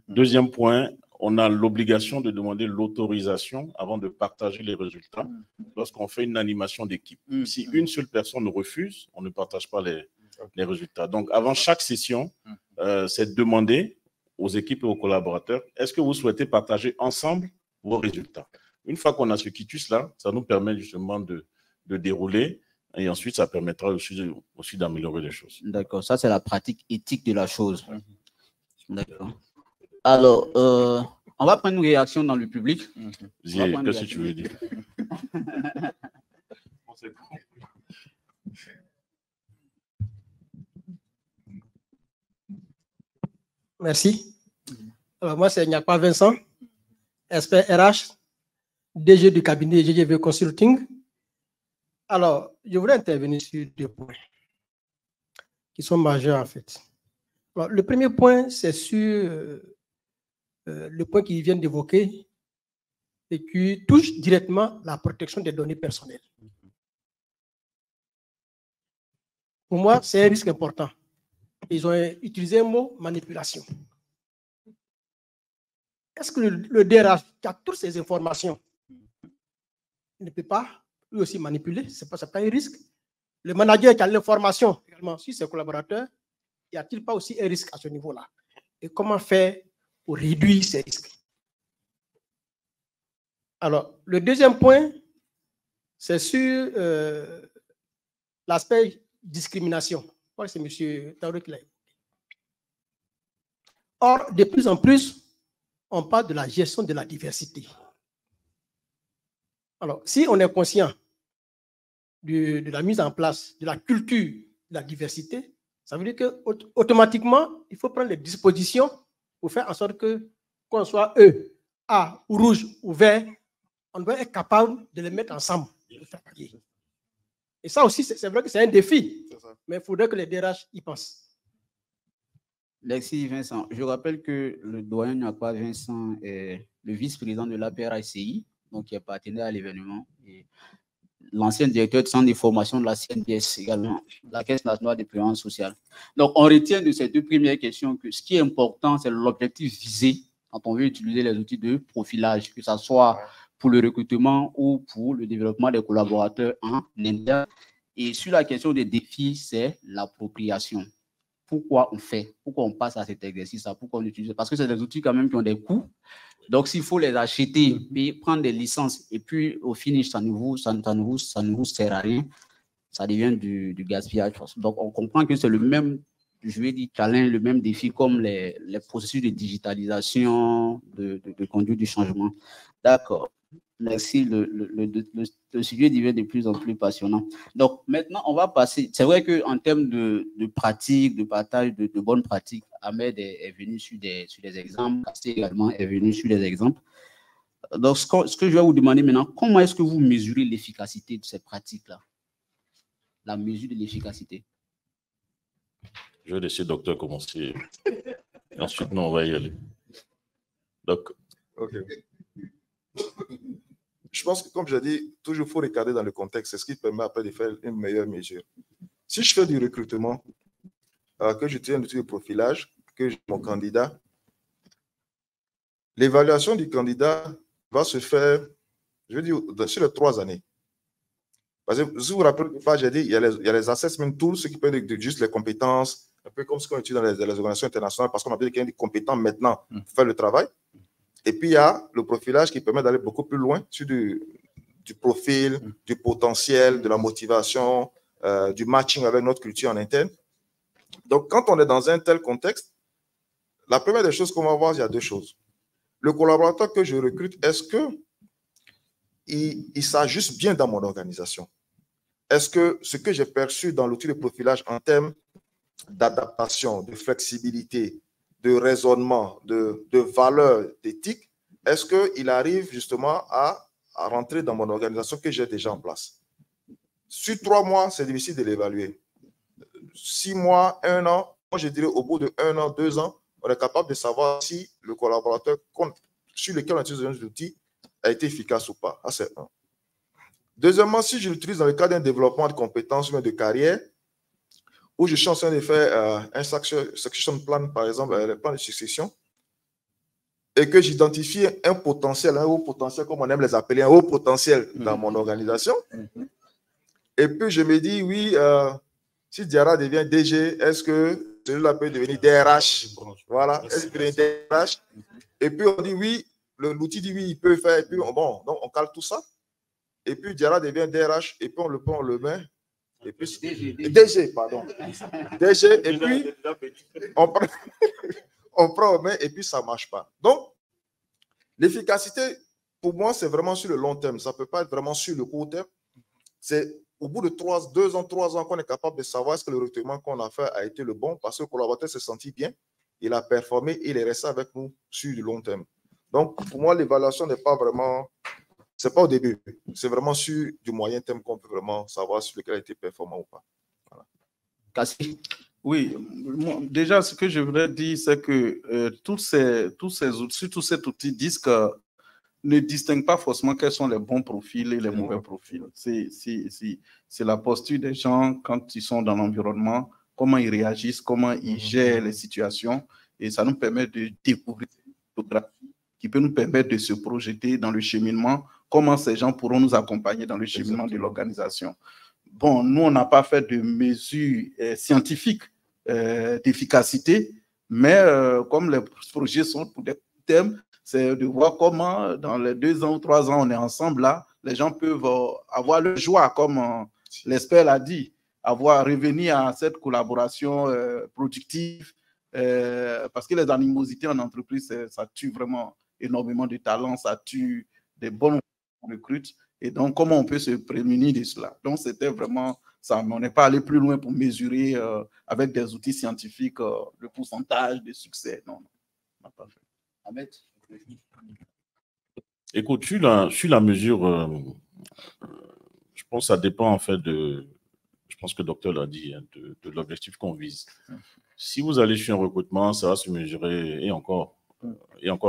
Deuxième point, on a l'obligation de demander l'autorisation avant de partager les résultats lorsqu'on fait une animation d'équipe. Si une seule personne refuse, on ne partage pas les résultats. Donc, avant chaque session, c'est demander aux équipes et aux collaborateurs, est-ce que vous souhaitez partager ensemble vos résultats? Une fois qu'on a ce quitus-là, ça nous permet justement de dérouler et ensuite, ça permettra aussi d'améliorer les choses. D'accord, ça c'est la pratique éthique de la chose. D'accord. Alors, on va prendre une réaction dans le public. Qu'est-ce que tu veux dire? Merci. Alors, moi, c'est Nyakpa Vincent, expert RH, DG du cabinet GGV Consulting. Alors, je voudrais intervenir sur 2 points qui sont majeurs en fait. Alors, le premier point, c'est sur le point qu'ils viennent d'évoquer et qui touche directement la protection des données personnelles. Pour moi, c'est un risque important. Ils ont utilisé un mot manipulation. Est-ce que le DRH qui a toutes ces informations ne peut pas lui aussi manipuler? Ce n'est pas un risque. Le manager qui a l'information également sur ses collaborateurs, y a-t-il pas aussi un risque à ce niveau-là? Et comment faire pour réduire ces risques? Alors, le deuxième point, c'est sur l'aspect discrimination. C'est M. Taouré qui l'a évoqué. Or, de plus en plus, on parle de la gestion de la diversité. Alors, si on est conscient de la mise en place de la culture de la diversité, ça veut dire qu'automatiquement, il faut prendre les dispositions pour faire en sorte que, qu'on soit E, A, ou rouge, ou vert, on doit être capable de les mettre ensemble. Et ça aussi, c'est vrai que c'est un défi, mais il faudrait que les DRH y pensent. Merci Vincent. Je rappelle que le doyen Nyakwa Vincent est le vice-président de l'APRACI, donc qui est partenaire à l'événement, et l'ancien directeur de centre de formation de la CNPS également, la Caisse nationale de prévoyance sociale. Donc, on retient de ces deux premières questions que ce qui est important, c'est l'objectif visé quand on veut utiliser les outils de profilage, que ce soit pour le recrutement ou pour le développement des collaborateurs en interne. Et sur la question des défis, c'est l'appropriation. Pourquoi on fait? Pourquoi on passe à cet exercice-là? Pourquoi on utilise? Parce que c'est des outils quand même qui ont des coûts. Donc, s'il faut les acheter, puis prendre des licences, et puis au finish, ça ne vous sert à rien, ça devient du gaspillage. Donc, on comprend que c'est le même, je vais dire, challenge, le même défi comme les processus de digitalisation, de conduite du changement. D'accord. Merci. Le sujet devient de plus en plus passionnant. Donc, maintenant, on va passer. C'est vrai qu'en termes de pratique, de partage de bonnes pratiques, Ahmed est venu sur des exemples. Kassé également est venu sur des exemples. Donc, ce que je vais vous demander maintenant, comment est-ce que vous mesurez l'efficacité de ces pratiques-là? La mesure de l'efficacité. Je vais laisser le docteur commencer. Ensuite, nous, on va y aller. Donc, OK. Je pense que, comme je dis, toujours il faut regarder dans le contexte. C'est ce qui permet après de faire une meilleure mesure. Si je fais du recrutement, que j'utilise un outil de profilage, que j'ai mon candidat, l'évaluation du candidat va se faire, je veux dire, sur les 3 années. Parce que si vous vous rappelez, j'ai dit, il y a les assessment tools, ce qui peut être juste les compétences, un peu comme ce qu'on utilise dans les organisations internationales, parce qu'on a besoin de quelqu'un compétent maintenant pour faire le travail. Et puis, il y a le profilage qui permet d'aller beaucoup plus loin sur du profil, du potentiel, de la motivation, du matching avec notre culture en interne. Donc, quand on est dans un tel contexte, la première des choses qu'on va voir, il y a 2 choses. Le collaborateur que je recrute, est-ce qu'il s'ajuste bien dans mon organisation? Est-ce que ce que j'ai perçu dans l'outil de profilage en termes d'adaptation, de flexibilité, de raisonnement, de valeur, d'éthique, est-ce qu'il arrive justement à rentrer dans mon organisation que j'ai déjà en place? Sur 3 mois, c'est difficile de l'évaluer. 6 mois, 1 an, moi je dirais au bout de 1 an, 2 ans, on est capable de savoir si le collaborateur sur lequel on utilise un outil a été efficace ou pas. Ça, c'est 1. Deuxièmement, si je l'utilise dans le cadre d'un développement de compétences ou de carrière, où je suis en train de faire un succession plan, par exemple, le plan de succession, et que j'identifie un potentiel, un haut potentiel, comme on aime les appeler, un haut potentiel dans mon organisation, et puis je me dis, oui, si Diarra devient DG, est-ce que celui-là peut devenir DRH? Voilà, est-ce qu'il peut devenir DRH? Et puis on dit oui, l'outil dit oui, il peut faire, et puis bon, donc on cale tout ça. Et puis Diarra devient DRH, et puis on le prend, on le met. Et puis DG, pardon. DG, et puis on prend, on met, et puis ça ne marche pas. Donc, l'efficacité, pour moi, c'est vraiment sur le long terme. Ça ne peut pas être vraiment sur le court terme. C'est au bout de 2 ans, 3 ans qu'on est capable de savoir est-ce que le recrutement qu'on a fait a été le bon, parce que le collaborateur s'est senti bien, il a performé et il est resté avec nous sur le long terme. Donc, pour moi, l'évaluation n'est pas vraiment, c'est pas au début, c'est vraiment sur du moyen terme qu'on peut vraiment savoir sur lequel il a été performant ou pas. Voilà. Kassi. Oui, déjà, ce que je voudrais dire, c'est que tous ces outils, tout cet outil disent que ne distingue pas forcément quels sont les bons profils et les mauvais profils. C'est la posture des gens quand ils sont dans l'environnement, comment ils réagissent, comment ils gèrent les situations. Et ça nous permet de découvrir une photographie qui peut nous permettre de se projeter dans le cheminement, comment ces gens pourront nous accompagner dans le cheminement de l'organisation. Bon, nous, on n'a pas fait de mesures scientifiques d'efficacité, mais comme les projets sont pour des thèmes, c'est de voir comment, dans les 2 ans ou 3 ans, on est ensemble là, les gens peuvent avoir le joie, comme l'expert l'a dit, revenir à cette collaboration productive, parce que les animosités en entreprise, ça tue vraiment énormément de talents, ça tue des bonnes recrues. Et donc, comment on peut se prémunir de cela? Donc, c'était vraiment ça. Mais on n'est pas allé plus loin pour mesurer avec des outils scientifiques le pourcentage de succès. Non, on n'a pas fait. Ahmed? Écoute, sur la mesure, je pense que ça dépend en fait je pense que le docteur l'a dit, hein, de l'objectif qu'on vise. Si vous allez sur un recrutement, ça va se mesurer, et encore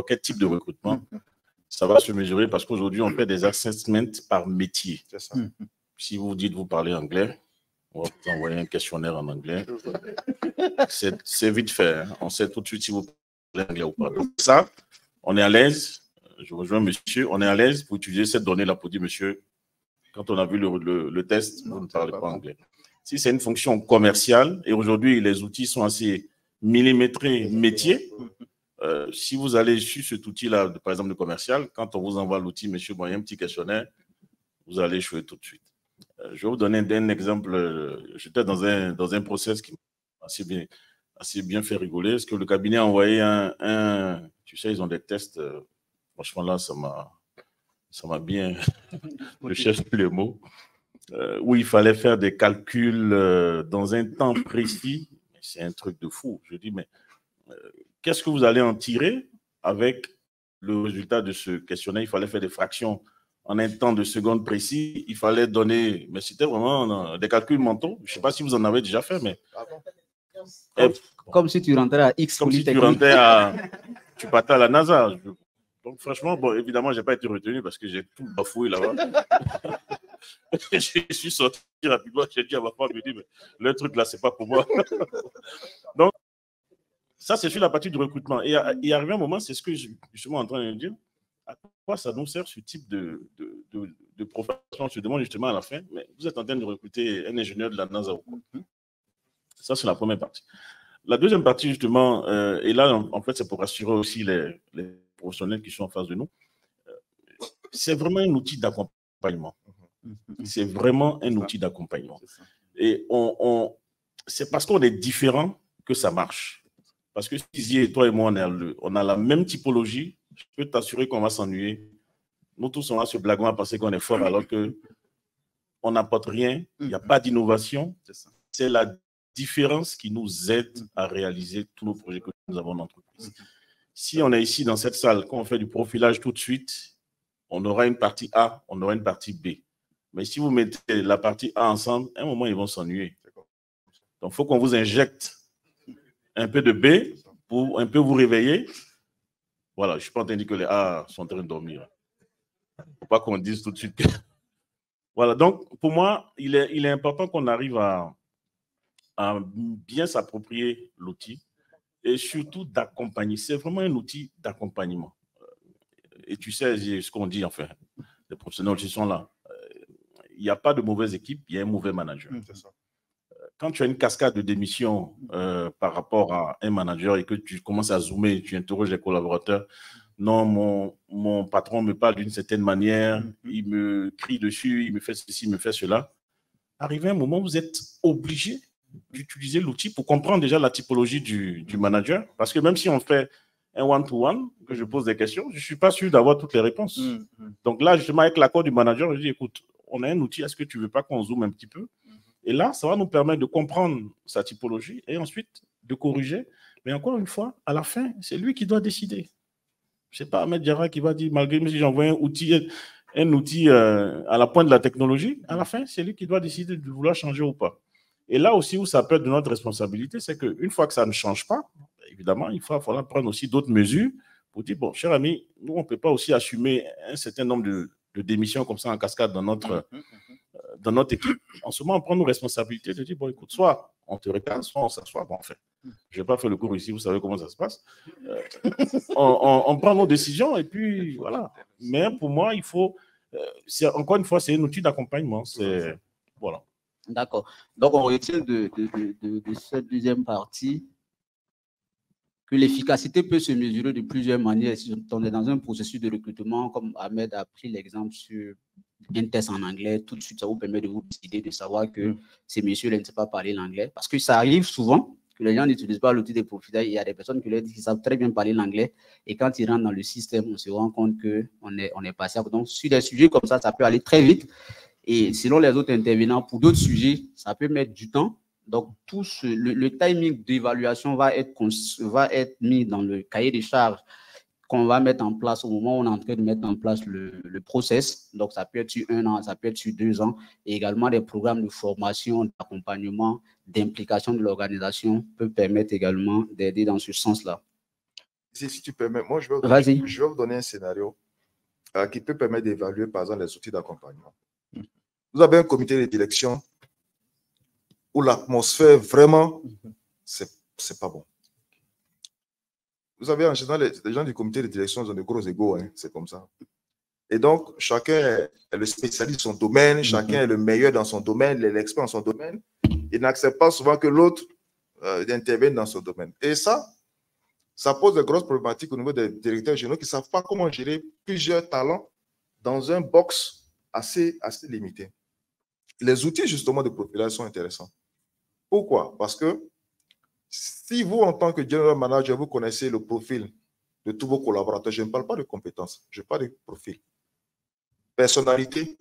quel type de recrutement? Ça va se mesurer parce qu'aujourd'hui, on fait des assessments par métier. C'est ça. Si vous dites vous parlez anglais, on va vous envoyer un questionnaire en anglais. C'est vite fait. Hein. On sait tout de suite si vous parlez anglais ou pas. Donc ça, on est à l'aise. Je rejoins monsieur. On est à l'aise pour utiliser cette donnée-là pour dire, monsieur, quand on a vu le test, vous ne parlez pas anglais. Si c'est une fonction commerciale, et aujourd'hui, les outils sont assez millimétrés métier, si vous allez sur cet outil-là, par exemple, le commercial, quand on vous envoie l'outil, monsieur, bon, il y a un petit questionnaire, vous allez échouer tout de suite. Je vais vous donner un exemple. J'étais dans un process qui m'a assez bien fait rigoler. Est-ce que le cabinet a envoyé tu sais, ils ont des tests. Franchement, là, ça m'a bien. Je cherche plus les mots. Où il fallait faire des calculs dans un temps précis. C'est un truc de fou. Je dis, mais qu'est-ce que vous allez en tirer avec le résultat de ce questionnaire? Il fallait faire des fractions en un temps de seconde précis. Il fallait donner... Mais c'était vraiment des calculs mentaux. Je ne sais pas si vous en avez déjà fait, mais... Comme si tu rentrais à X. Comme si tu rentrais à... Tu partais à la NASA. Donc, franchement, bon, évidemment, je n'ai pas été retenu parce que j'ai tout bafoué là-bas. Je suis sorti rapidement. J'ai dit à ma femme, mais le truc là, ce n'est pas pour moi. Donc, ça, c'est sur la partie du recrutement. Et il arrive un moment, c'est ce que je suis justement en train de dire, à quoi ça nous sert ce type de profession? On se demande justement à la fin, mais vous êtes en train de recruter un ingénieur de la NASA ou quoi? Ça, c'est la première partie. La deuxième partie, justement, et là, en fait, c'est pour rassurer aussi les professionnels qui sont en face de nous, c'est vraiment un outil d'accompagnement. C'est vraiment un outil d'accompagnement. Et c'est parce qu'on est différent que ça marche. Parce que si toi et moi, on a la même typologie, je peux t'assurer qu'on va s'ennuyer. Nous tous, on va se blaguer à penser qu'on est fort alors qu'on n'apporte rien, il n'y a pas d'innovation. C'est la différence qui nous aide à réaliser tous nos projets que nous avons en entreprise. Si on est ici dans cette salle, quand on fait du profilage tout de suite, on aura une partie A, on aura une partie B. Mais si vous mettez la partie A ensemble, à un moment, ils vont s'ennuyer. Donc, il faut qu'on vous injecte un peu de B pour un peu vous réveiller. Voilà, je ne suis pas en train de dire que les A sont en train de dormir. Il ne faut pas qu'on dise tout de suite que... Voilà, donc pour moi, il est important qu'on arrive à bien s'approprier l'outil et surtout d'accompagner. C'est vraiment un outil d'accompagnement. Et tu sais ce qu'on dit, enfin, les professionnels qui sont là. Il n'y a pas de mauvaise équipe, il y a un mauvais manager. C'est ça. Quand tu as une cascade de démissions par rapport à un manager et que tu commences à zoomer, tu interroges les collaborateurs, non, mon patron me parle d'une certaine manière, il me crie dessus, il me fait ceci, il me fait cela. Arrivé un moment, vous êtes obligé d'utiliser l'outil pour comprendre déjà la typologie du manager. Parce que même si on fait un one-to-one, que je pose des questions, je ne suis pas sûr d'avoir toutes les réponses. Donc là, justement, avec l'accord du manager, je dis, écoute, on a un outil, est-ce que tu ne veux pas qu'on zoome un petit peu? Et là, ça va nous permettre de comprendre sa typologie et ensuite de corriger. Mais encore une fois, à la fin, c'est lui qui doit décider. Je ne sais pas Ahmed Diarra qui va dire, malgré si j'envoie un outil à la pointe de la technologie, à la fin, c'est lui qui doit décider de vouloir changer ou pas. Et là aussi où ça peut être de notre responsabilité, c'est qu'une fois que ça ne change pas, évidemment, il va falloir prendre aussi d'autres mesures pour dire, bon, cher ami, nous, on ne peut pas aussi assumer un certain nombre de démissions comme ça en cascade dans notre équipe. En ce moment, on prend nos responsabilités de dire, bon, écoute, soit on te recale, soit on s'assoit. Bon, enfin, je n'ai pas fait le cours ici, vous savez comment ça se passe. On prend nos décisions et puis voilà. Mais pour moi, il faut, encore une fois, c'est un outil d'accompagnement. Voilà. D'accord. Donc, on retient de cette deuxième partie que l'efficacité peut se mesurer de plusieurs manières. Si on est dans un processus de recrutement, comme Ahmed a pris l'exemple sur un test en anglais, tout de suite, ça vous permet de vous décider de savoir que ces messieurs-là ne savent pas parler l'anglais. Parce que ça arrive souvent que les gens n'utilisent pas l'outil de profilage. Il y a des personnes qui leur disent qu'ils savent très bien parler l'anglais. Et quand ils rentrent dans le système, on se rend compte qu'on est passé. Donc, sur des sujets comme ça peut aller très vite. Et selon les autres intervenants, pour d'autres sujets, ça peut mettre du temps. Donc, tout le timing d'évaluation va être mis dans le cahier des charges qu'on va mettre en place au moment où on est en train de mettre en place le process. Donc, ça peut être sur 1 an, ça peut être sur 2 ans. Et également, des programmes de formation, d'accompagnement, d'implication de l'organisation peuvent permettre également d'aider dans ce sens-là. Si tu permets, moi, je vais vous donner un scénario qui peut permettre d'évaluer, par exemple, les outils d'accompagnement. Vous avez un comité de direction où l'atmosphère, vraiment, c'est pas bon. Vous savez, en général, les gens du comité de direction ont de gros égos, hein, c'est comme ça. Et donc, chacun est le spécialiste de son domaine, chacun est le meilleur dans son domaine, l'expert dans son domaine. Il n'accepte pas souvent que l'autre intervienne dans son domaine. Et ça pose de grosses problématiques au niveau des directeurs généraux qui ne savent pas comment gérer plusieurs talents dans un box assez limité. Les outils, justement, de profilage sont intéressants. Pourquoi? Parce que si vous, en tant que general manager, vous connaissez le profil de tous vos collaborateurs, je ne parle pas de compétences, je parle de profil. Personnalité,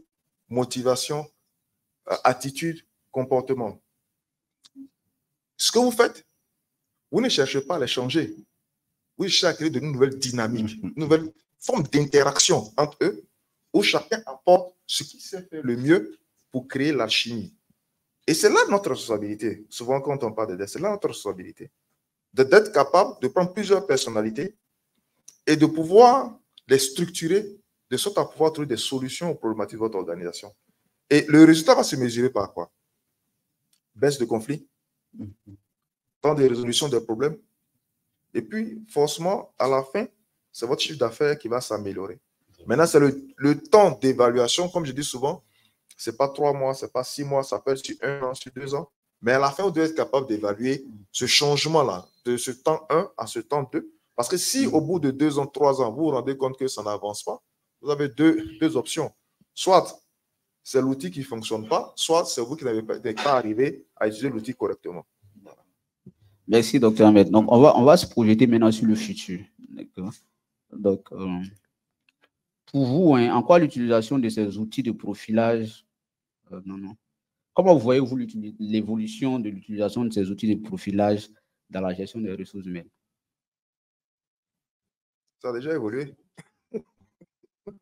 motivation, attitude, comportement. Ce que vous faites, vous ne cherchez pas à les changer. Vous cherchez à créer de nouvelles dynamiques, de nouvelles formes d'interaction entre eux, où chacun apporte ce qu'il sait faire le mieux pour créer l'alchimie. Et c'est là notre responsabilité. Souvent, quand on parle de c'est là notre responsabilité. D'être capable de prendre plusieurs personnalités et de pouvoir les structurer de sorte à pouvoir trouver des solutions aux problématiques de votre organisation. Et le résultat va se mesurer par quoi? Baisse de conflits, temps de résolution des problèmes. Et puis, forcément, à la fin, c'est votre chiffre d'affaires qui va s'améliorer. Maintenant, c'est le temps d'évaluation, comme je dis souvent, ce n'est pas 3 mois, ce n'est pas 6 mois, ça peut être sur 1 an, sur 2 ans. Mais à la fin, vous devez être capable d'évaluer ce changement-là, de ce temps 1 à ce temps 2. Parce que si au bout de 2 ans, 3 ans, vous vous rendez compte que ça n'avance pas, vous avez deux options. Soit c'est l'outil qui ne fonctionne pas, soit c'est vous qui n'avez pas arrivé à utiliser l'outil correctement. Merci, Dr. Ahmed. Donc, on va se projeter maintenant sur le futur. D'accord. Donc, pour vous, hein, en quoi l'utilisation de ces outils de profilage, comment voyez-vous l'évolution de l'utilisation de ces outils de profilage dans la gestion des ressources humaines? Ça a déjà évolué.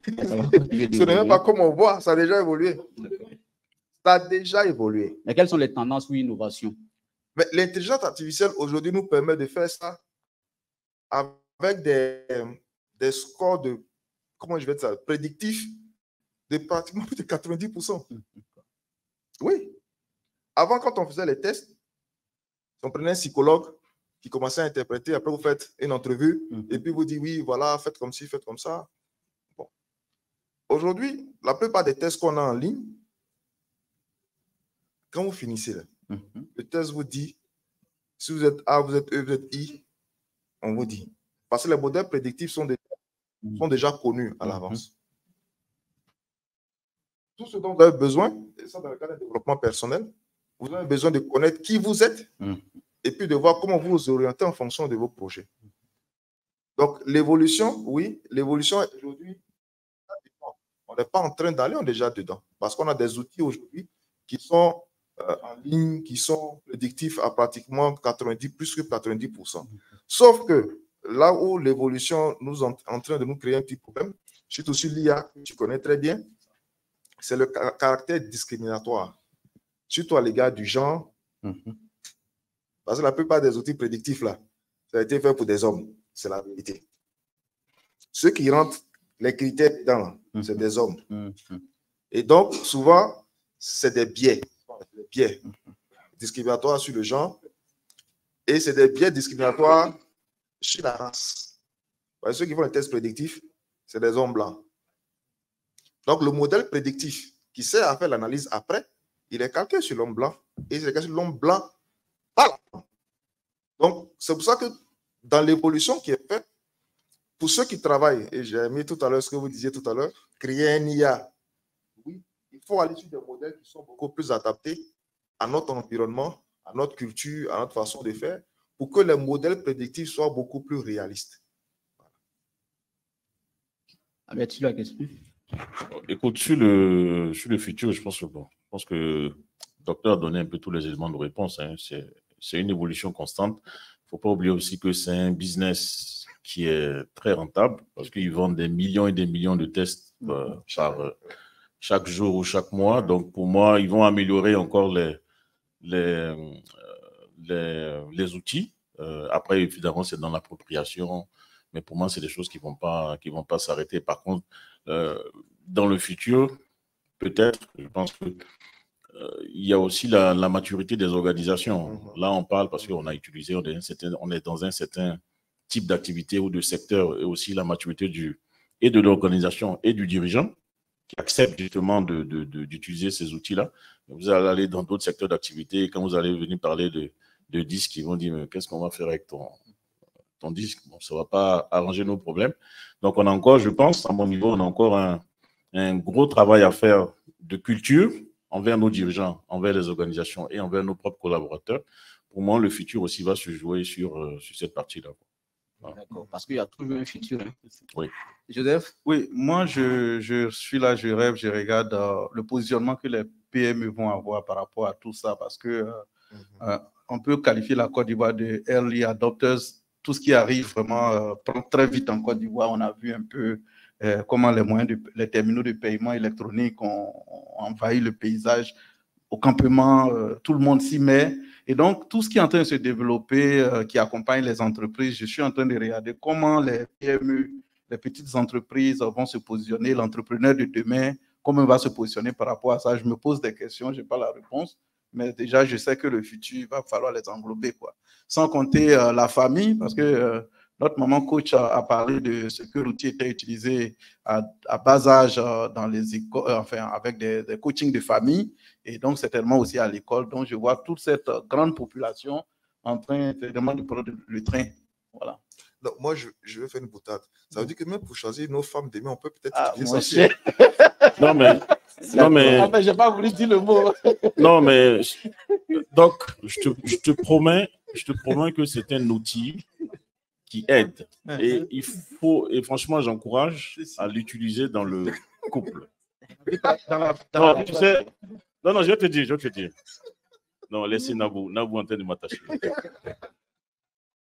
Ce n'est même pas comme on voit, ça a déjà évolué. Ça a déjà évolué. Mais quelles sont les tendances ou innovations? Mais l'intelligence artificielle aujourd'hui nous permet de faire ça avec des scores de, comment je vais dire ça, prédictifs de pratiquement plus de 90%. Oui. Avant, quand on faisait les tests, on prenait un psychologue qui commençait à interpréter, après vous faites une entrevue, et puis vous dites oui, voilà, faites comme ci, faites comme ça. Bon. Aujourd'hui, la plupart des tests qu'on a en ligne, quand vous finissez là, le test vous dit, si vous êtes A, vous êtes E, vous êtes I, on vous dit. Parce que les modèles prédictifs sont déjà connus à l'avance. Tout ce dont vous avez besoin, et ça dans le cadre du développement personnel, vous avez besoin de connaître qui vous êtes et puis de voir comment vous vous orientez en fonction de vos projets. Donc, l'évolution, oui, l'évolution aujourd'hui, on n'est pas en train d'aller, on est déjà dedans. Parce qu'on a des outils aujourd'hui qui sont en ligne, qui sont prédictifs à pratiquement plus que 90%. Sauf que là où l'évolution nous est en train de nous créer un petit problème, surtout sur l'IA, que tu connais très bien, c'est le caractère discriminatoire, surtout à l'égard du genre. Parce que la plupart des outils prédictifs, là, ça a été fait pour des hommes. C'est la vérité. ceux qui rentrent les critères dedans, c'est des hommes. Et donc, souvent, c'est des biais discriminatoires sur le genre et c'est des biais discriminatoires sur la race. Parce que ceux qui font les tests prédictifs, c'est des hommes blancs. Donc, le modèle prédictif qui sert à faire l'analyse après, il est calqué sur l'homme blanc et il est calqué sur l'homme blanc par la. Donc, c'est pour ça que dans l'évolution qui est faite, pour ceux qui travaillent, et j'ai mis tout à l'heure ce que vous disiez tout à l'heure, créer un IA, oui, il faut aller sur des modèles qui sont beaucoup plus adaptés à notre environnement, à notre culture, à notre façon de faire, pour que les modèles prédictifs soient beaucoup plus réalistes. Avais-tu la question? Écoute, sur le futur, je pense que le docteur a donné un peu tous les éléments de réponse. Hein. C'est une évolution constante. Il ne faut pas oublier aussi que c'est un business qui est très rentable parce qu'ils vendent des millions et des millions de tests chaque jour ou chaque mois. Donc, pour moi, ils vont améliorer encore les outils. Après, évidemment, c'est dans l'appropriation. Mais pour moi, c'est des choses qui vont pas s'arrêter. Par contre, dans le futur, peut-être, je pense que il y a aussi la maturité des organisations. Là, on parle parce qu'on a utilisé, on est dans un certain type d'activité ou de secteur, et aussi la maturité et de l'organisation et du dirigeant qui accepte justement d'utiliser ces outils-là. Vous allez aller dans d'autres secteurs d'activité et quand vous allez venir parler de disques, ils vont dire qu'est-ce qu'on va faire avec ton disque? Bon, ça ne va pas arranger nos problèmes. Donc, on a encore, je pense, à mon niveau, on a encore un gros travail à faire de culture envers nos dirigeants, envers les organisations et envers nos propres collaborateurs. Pour moi, le futur aussi va se jouer sur cette partie-là. Voilà. D'accord, parce qu'il y a toujours un futur. Hein. Oui. Joseph? Oui, moi, je suis là, je rêve, je regarde le positionnement que les PME vont avoir par rapport à tout ça, parce que on peut qualifier la Côte d'Ivoire de early adopters. Tout ce qui arrive vraiment prend très vite en Côte d'Ivoire. On a vu un peu comment les terminaux de paiement électronique ont envahi le paysage. Au campement, tout le monde s'y met. Et donc, tout ce qui est en train de se développer, qui accompagne les entreprises, je suis en train de regarder comment les PME, les petites entreprises vont se positionner, l'entrepreneur de demain, comment il va se positionner par rapport à ça. Je me pose des questions, je n'ai pas la réponse, mais déjà, je sais que le futur, il va falloir les englober, quoi. Sans compter la famille, parce que notre maman coach a parlé de ce que l'outil était utilisé à bas âge dans les écoles, enfin, avec des coachings de famille, et donc certainement aussi à l'école. Donc, je vois toute cette grande population en train vraiment de prendre le train. Voilà. Donc, moi, je vais faire une boutade. Ça veut dire que même pour choisir nos femmes demain, on peut peut-être utiliser ça. Non, mais je n'ai pas voulu dire le mot. Non, mais donc, je te promets que c'est un outil qui aide. Et franchement, j'encourage à l'utiliser dans le couple. Non, tu sais, non, je vais te dire. Non, laissez Nabou en train de m'attacher.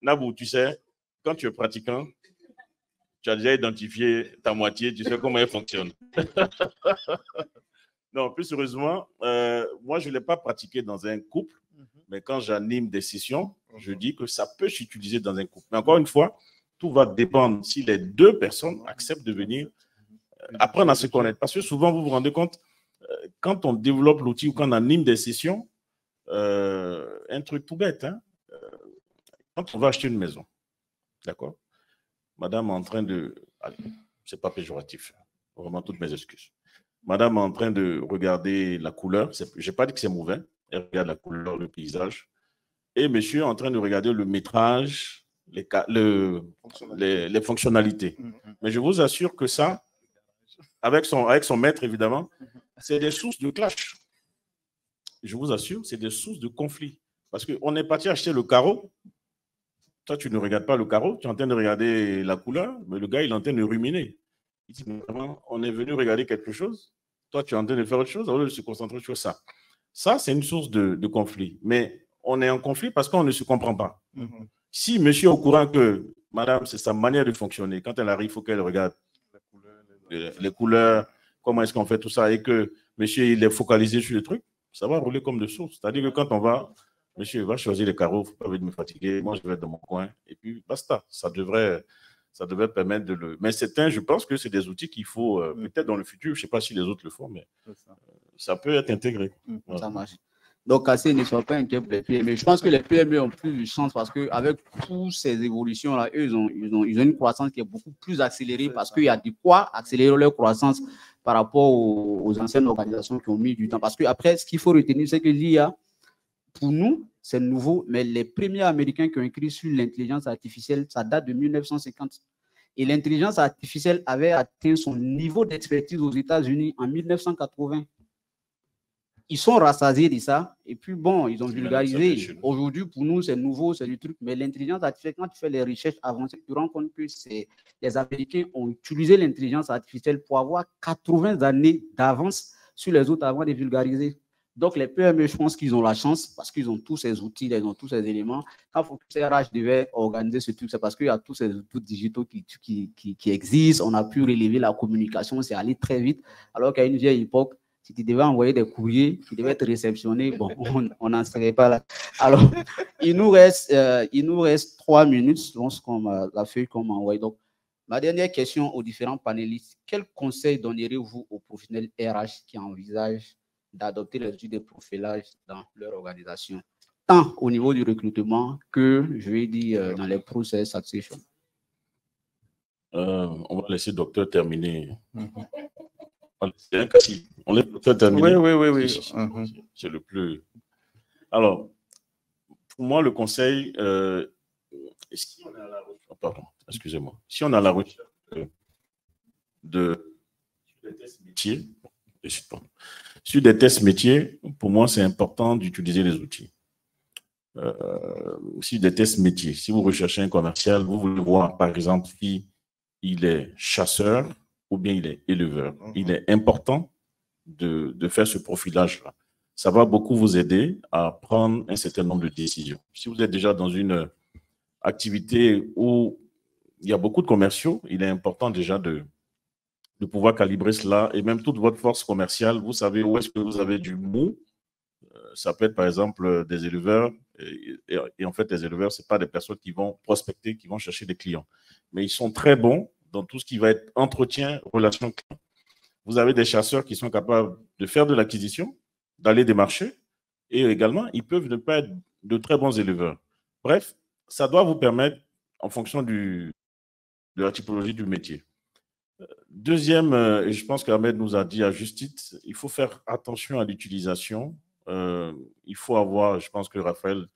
Nabou, tu sais, quand tu es pratiquant, tu as déjà identifié ta moitié, tu sais comment elle fonctionne. Non, plus sérieusement, moi, je ne l'ai pas pratiqué dans un couple, mais quand j'anime des sessions, je dis que ça peut s'utiliser dans un couple. Mais encore une fois, tout va dépendre si les deux personnes acceptent de venir apprendre à se connaître. Parce que souvent, vous vous rendez compte, quand on développe l'outil ou quand on anime des sessions, un truc tout bête, hein, quand on va acheter une maison, d'accord? Madame est en train de... Allez, ce n'est pas péjoratif, vraiment toutes mes excuses. Madame est en train de regarder la couleur. Je n'ai pas dit que c'est mauvais. Elle regarde la couleur, le paysage. Et monsieur est en train de regarder le métrage, les fonctionnalités. Mais je vous assure que ça, avec son maître, évidemment, c'est des sources de clash. Je vous assure, c'est des sources de conflit. Parce qu'on est parti acheter le carreau. Toi, tu ne regardes pas le carreau. Tu es en train de regarder la couleur. Mais le gars, il est en train de ruminer. Il dit, mais vraiment, on est venu regarder quelque chose. Toi, tu es en train de faire autre chose au lieu de se concentrer sur ça. Ça, c'est une source de conflit. Mais on est en conflit parce qu'on ne se comprend pas. Si monsieur est au courant que madame, c'est sa manière de fonctionner, quand elle arrive, il faut qu'elle regarde les couleurs, comment est-ce qu'on fait tout ça, et que monsieur, il est focalisé sur le truc, ça va rouler comme de source. C'est-à-dire que quand on va, monsieur va choisir les carreaux, il ne faut pas venir me fatiguer, moi je vais être dans mon coin, et puis basta. Ça devrait ça devait permettre de le... Mais je pense que c'est des outils qu'il faut, peut-être dans le futur, je ne sais pas si les autres le font, mais ça peut être intégré. Voilà. Ça marche. Donc, Cassé, ne sois pas inquiet pour les PME. Je pense que les PME ont plus de chance parce qu'avec toutes ces évolutions-là, eux, ils ont une croissance qui est beaucoup plus accélérée parce qu'il y a de quoi accélérer leur croissance par rapport aux anciennes organisations qui ont mis du temps. Parce qu'après, ce qu'il faut retenir, c'est que l'IA, pour nous, c'est nouveau, mais les premiers Américains qui ont écrit sur l'intelligence artificielle, ça date de 1950. Et l'intelligence artificielle avait atteint son niveau d'expertise aux États-Unis en 1980. Ils sont rassasiés de ça, et puis bon, ils ont vulgarisé. Aujourd'hui, pour nous, c'est nouveau, c'est du truc, mais l'intelligence artificielle, quand tu fais les recherches avancées, tu te rends compte que les Américains ont utilisé l'intelligence artificielle pour avoir 80 années d'avance sur les autres avant de vulgariser. Donc, les PME, je pense qu'ils ont la chance parce qu'ils ont tous ces outils, ils ont tous ces éléments. Quand CRH devait organiser ce truc, c'est parce qu'il y a tous ces outils digitaux qui existent. On a pu relever la communication, c'est allé très vite, alors qu'à une vieille époque, si tu devais envoyer des courriers qui devaient être réceptionnés, bon, on n'en serait pas là. Alors, il nous reste 3 minutes selon la feuille qu'on m'a envoyée. Donc, ma dernière question aux différents panélistes, quel conseil donneriez-vous aux professionnels RH qui envisagent d'adopter les outils de profilage dans leur organisation, tant au niveau du recrutement que, je vais dire, dans les process succession? On va laisser le docteur terminer. On laisse le docteur terminer. Oui. C'est le plus... Alors, pour moi, le conseil, si on est à la recherche, pardon, excusez-moi, si on est à la recherche de tests métiers, sur des tests métiers, pour moi, c'est important d'utiliser les outils. Sur des tests métiers, si vous recherchez un commercial, vous voulez voir, par exemple, si il est chasseur ou bien il est éleveur. Il est important de faire ce profilage-là. Ça va beaucoup vous aider à prendre un certain nombre de décisions. Si vous êtes déjà dans une activité où il y a beaucoup de commerciaux, il est important déjà de pouvoir calibrer cela, et même toute votre force commerciale, vous savez où est-ce que vous avez du mou. Ça peut être par exemple des éleveurs, et en fait les éleveurs, ce n'est pas des personnes qui vont prospecter, qui vont chercher des clients, mais ils sont très bons dans tout ce qui va être entretien, relation client. Vous avez des chasseurs qui sont capables de faire de l'acquisition, d'aller démarcher, et également, ils peuvent ne pas être de très bons éleveurs. Bref, ça doit vous permettre, en fonction de la typologie du métier. Deuxième, et je pense qu'Ahmed nous a dit à juste titre, il faut faire attention à l'utilisation. Il faut avoir, je pense que Raphaël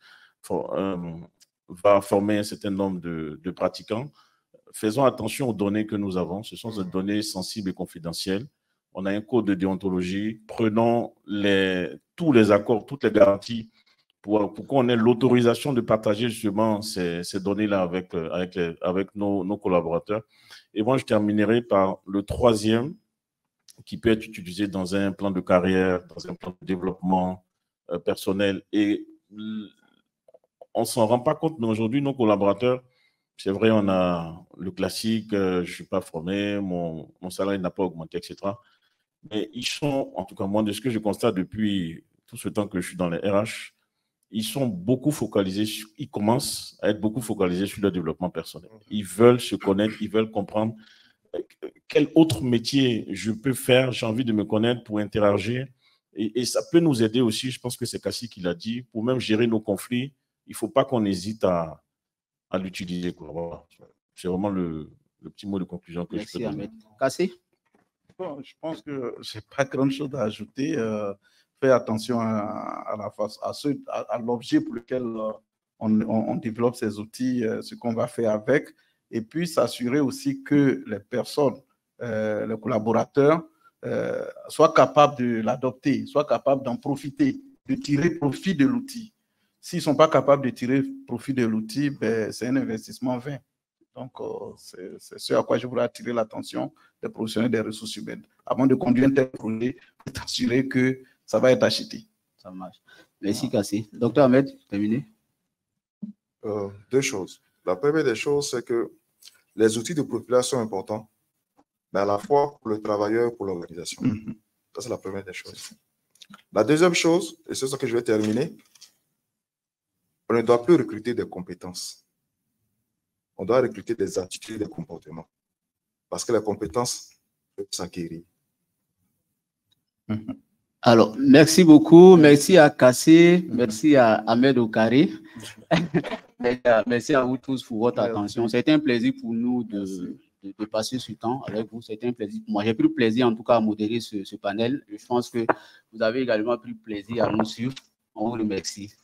va former un certain nombre de pratiquants. Faisons attention aux données que nous avons. Ce sont des données sensibles et confidentielles. On a un code de déontologie. Prenons tous les accords, toutes les garanties pour qu'on ait l'autorisation de partager justement ces données-là avec nos collaborateurs. Et moi, je terminerai par le troisième qui peut être utilisé dans un plan de carrière, dans un plan de développement personnel. Et on ne s'en rend pas compte, mais aujourd'hui, nos collaborateurs, c'est vrai, on a le classique, je ne suis pas formé, mon salaire n'a pas augmenté, etc. Mais ils sont, en tout cas moi, de ce que je constate depuis tout ce temps que je suis dans les RH, ils sont beaucoup focalisés, ils commencent à être beaucoup focalisés sur le développement personnel. Ils veulent se connaître, ils veulent comprendre quel autre métier je peux faire, j'ai envie de me connaître pour interagir. Et ça peut nous aider aussi, je pense que c'est Cassie qui l'a dit, pour même gérer nos conflits, il ne faut pas qu'on hésite à l'utiliser. Voilà. C'est vraiment le petit mot de conclusion que je peux donner. Cassie? Bon, je pense que je n'ai pas grand-chose à ajouter. Faire attention à l'objet pour lequel on développe ces outils, ce qu'on va faire avec, et puis s'assurer aussi que les personnes, les collaborateurs, soient capables de l'adopter, soient capables d'en profiter, de tirer profit de l'outil. S'ils ne sont pas capables de tirer profit de l'outil, ben, c'est un investissement vain. Donc, c'est ce à quoi je voudrais attirer l'attention des professionnels des ressources humaines. Avant de conduire un tel projet, pour t'assurer que ça va être acheté. Ça marche. Merci, Cassie. Docteur Ahmed, terminé. 2 choses. La première des choses, c'est que les outils de profilage sont importants, mais à la fois pour le travailleur et pour l'organisation. Ça, c'est la première des choses. La deuxième chose, et c'est ça que je vais terminer, on ne doit plus recruter des compétences. on doit recruter des attitudes et des comportements. Parce que les compétences peuvent s'acquérir. Alors, merci beaucoup. Merci à Kassé, merci à Ahmed Okari. Merci à vous tous pour votre attention. C'était un plaisir pour nous de passer ce temps avec vous. C'était un plaisir pour moi. J'ai pris plaisir en tout cas à modérer ce panel. Je pense que vous avez également pris plaisir à nous suivre. On vous remercie.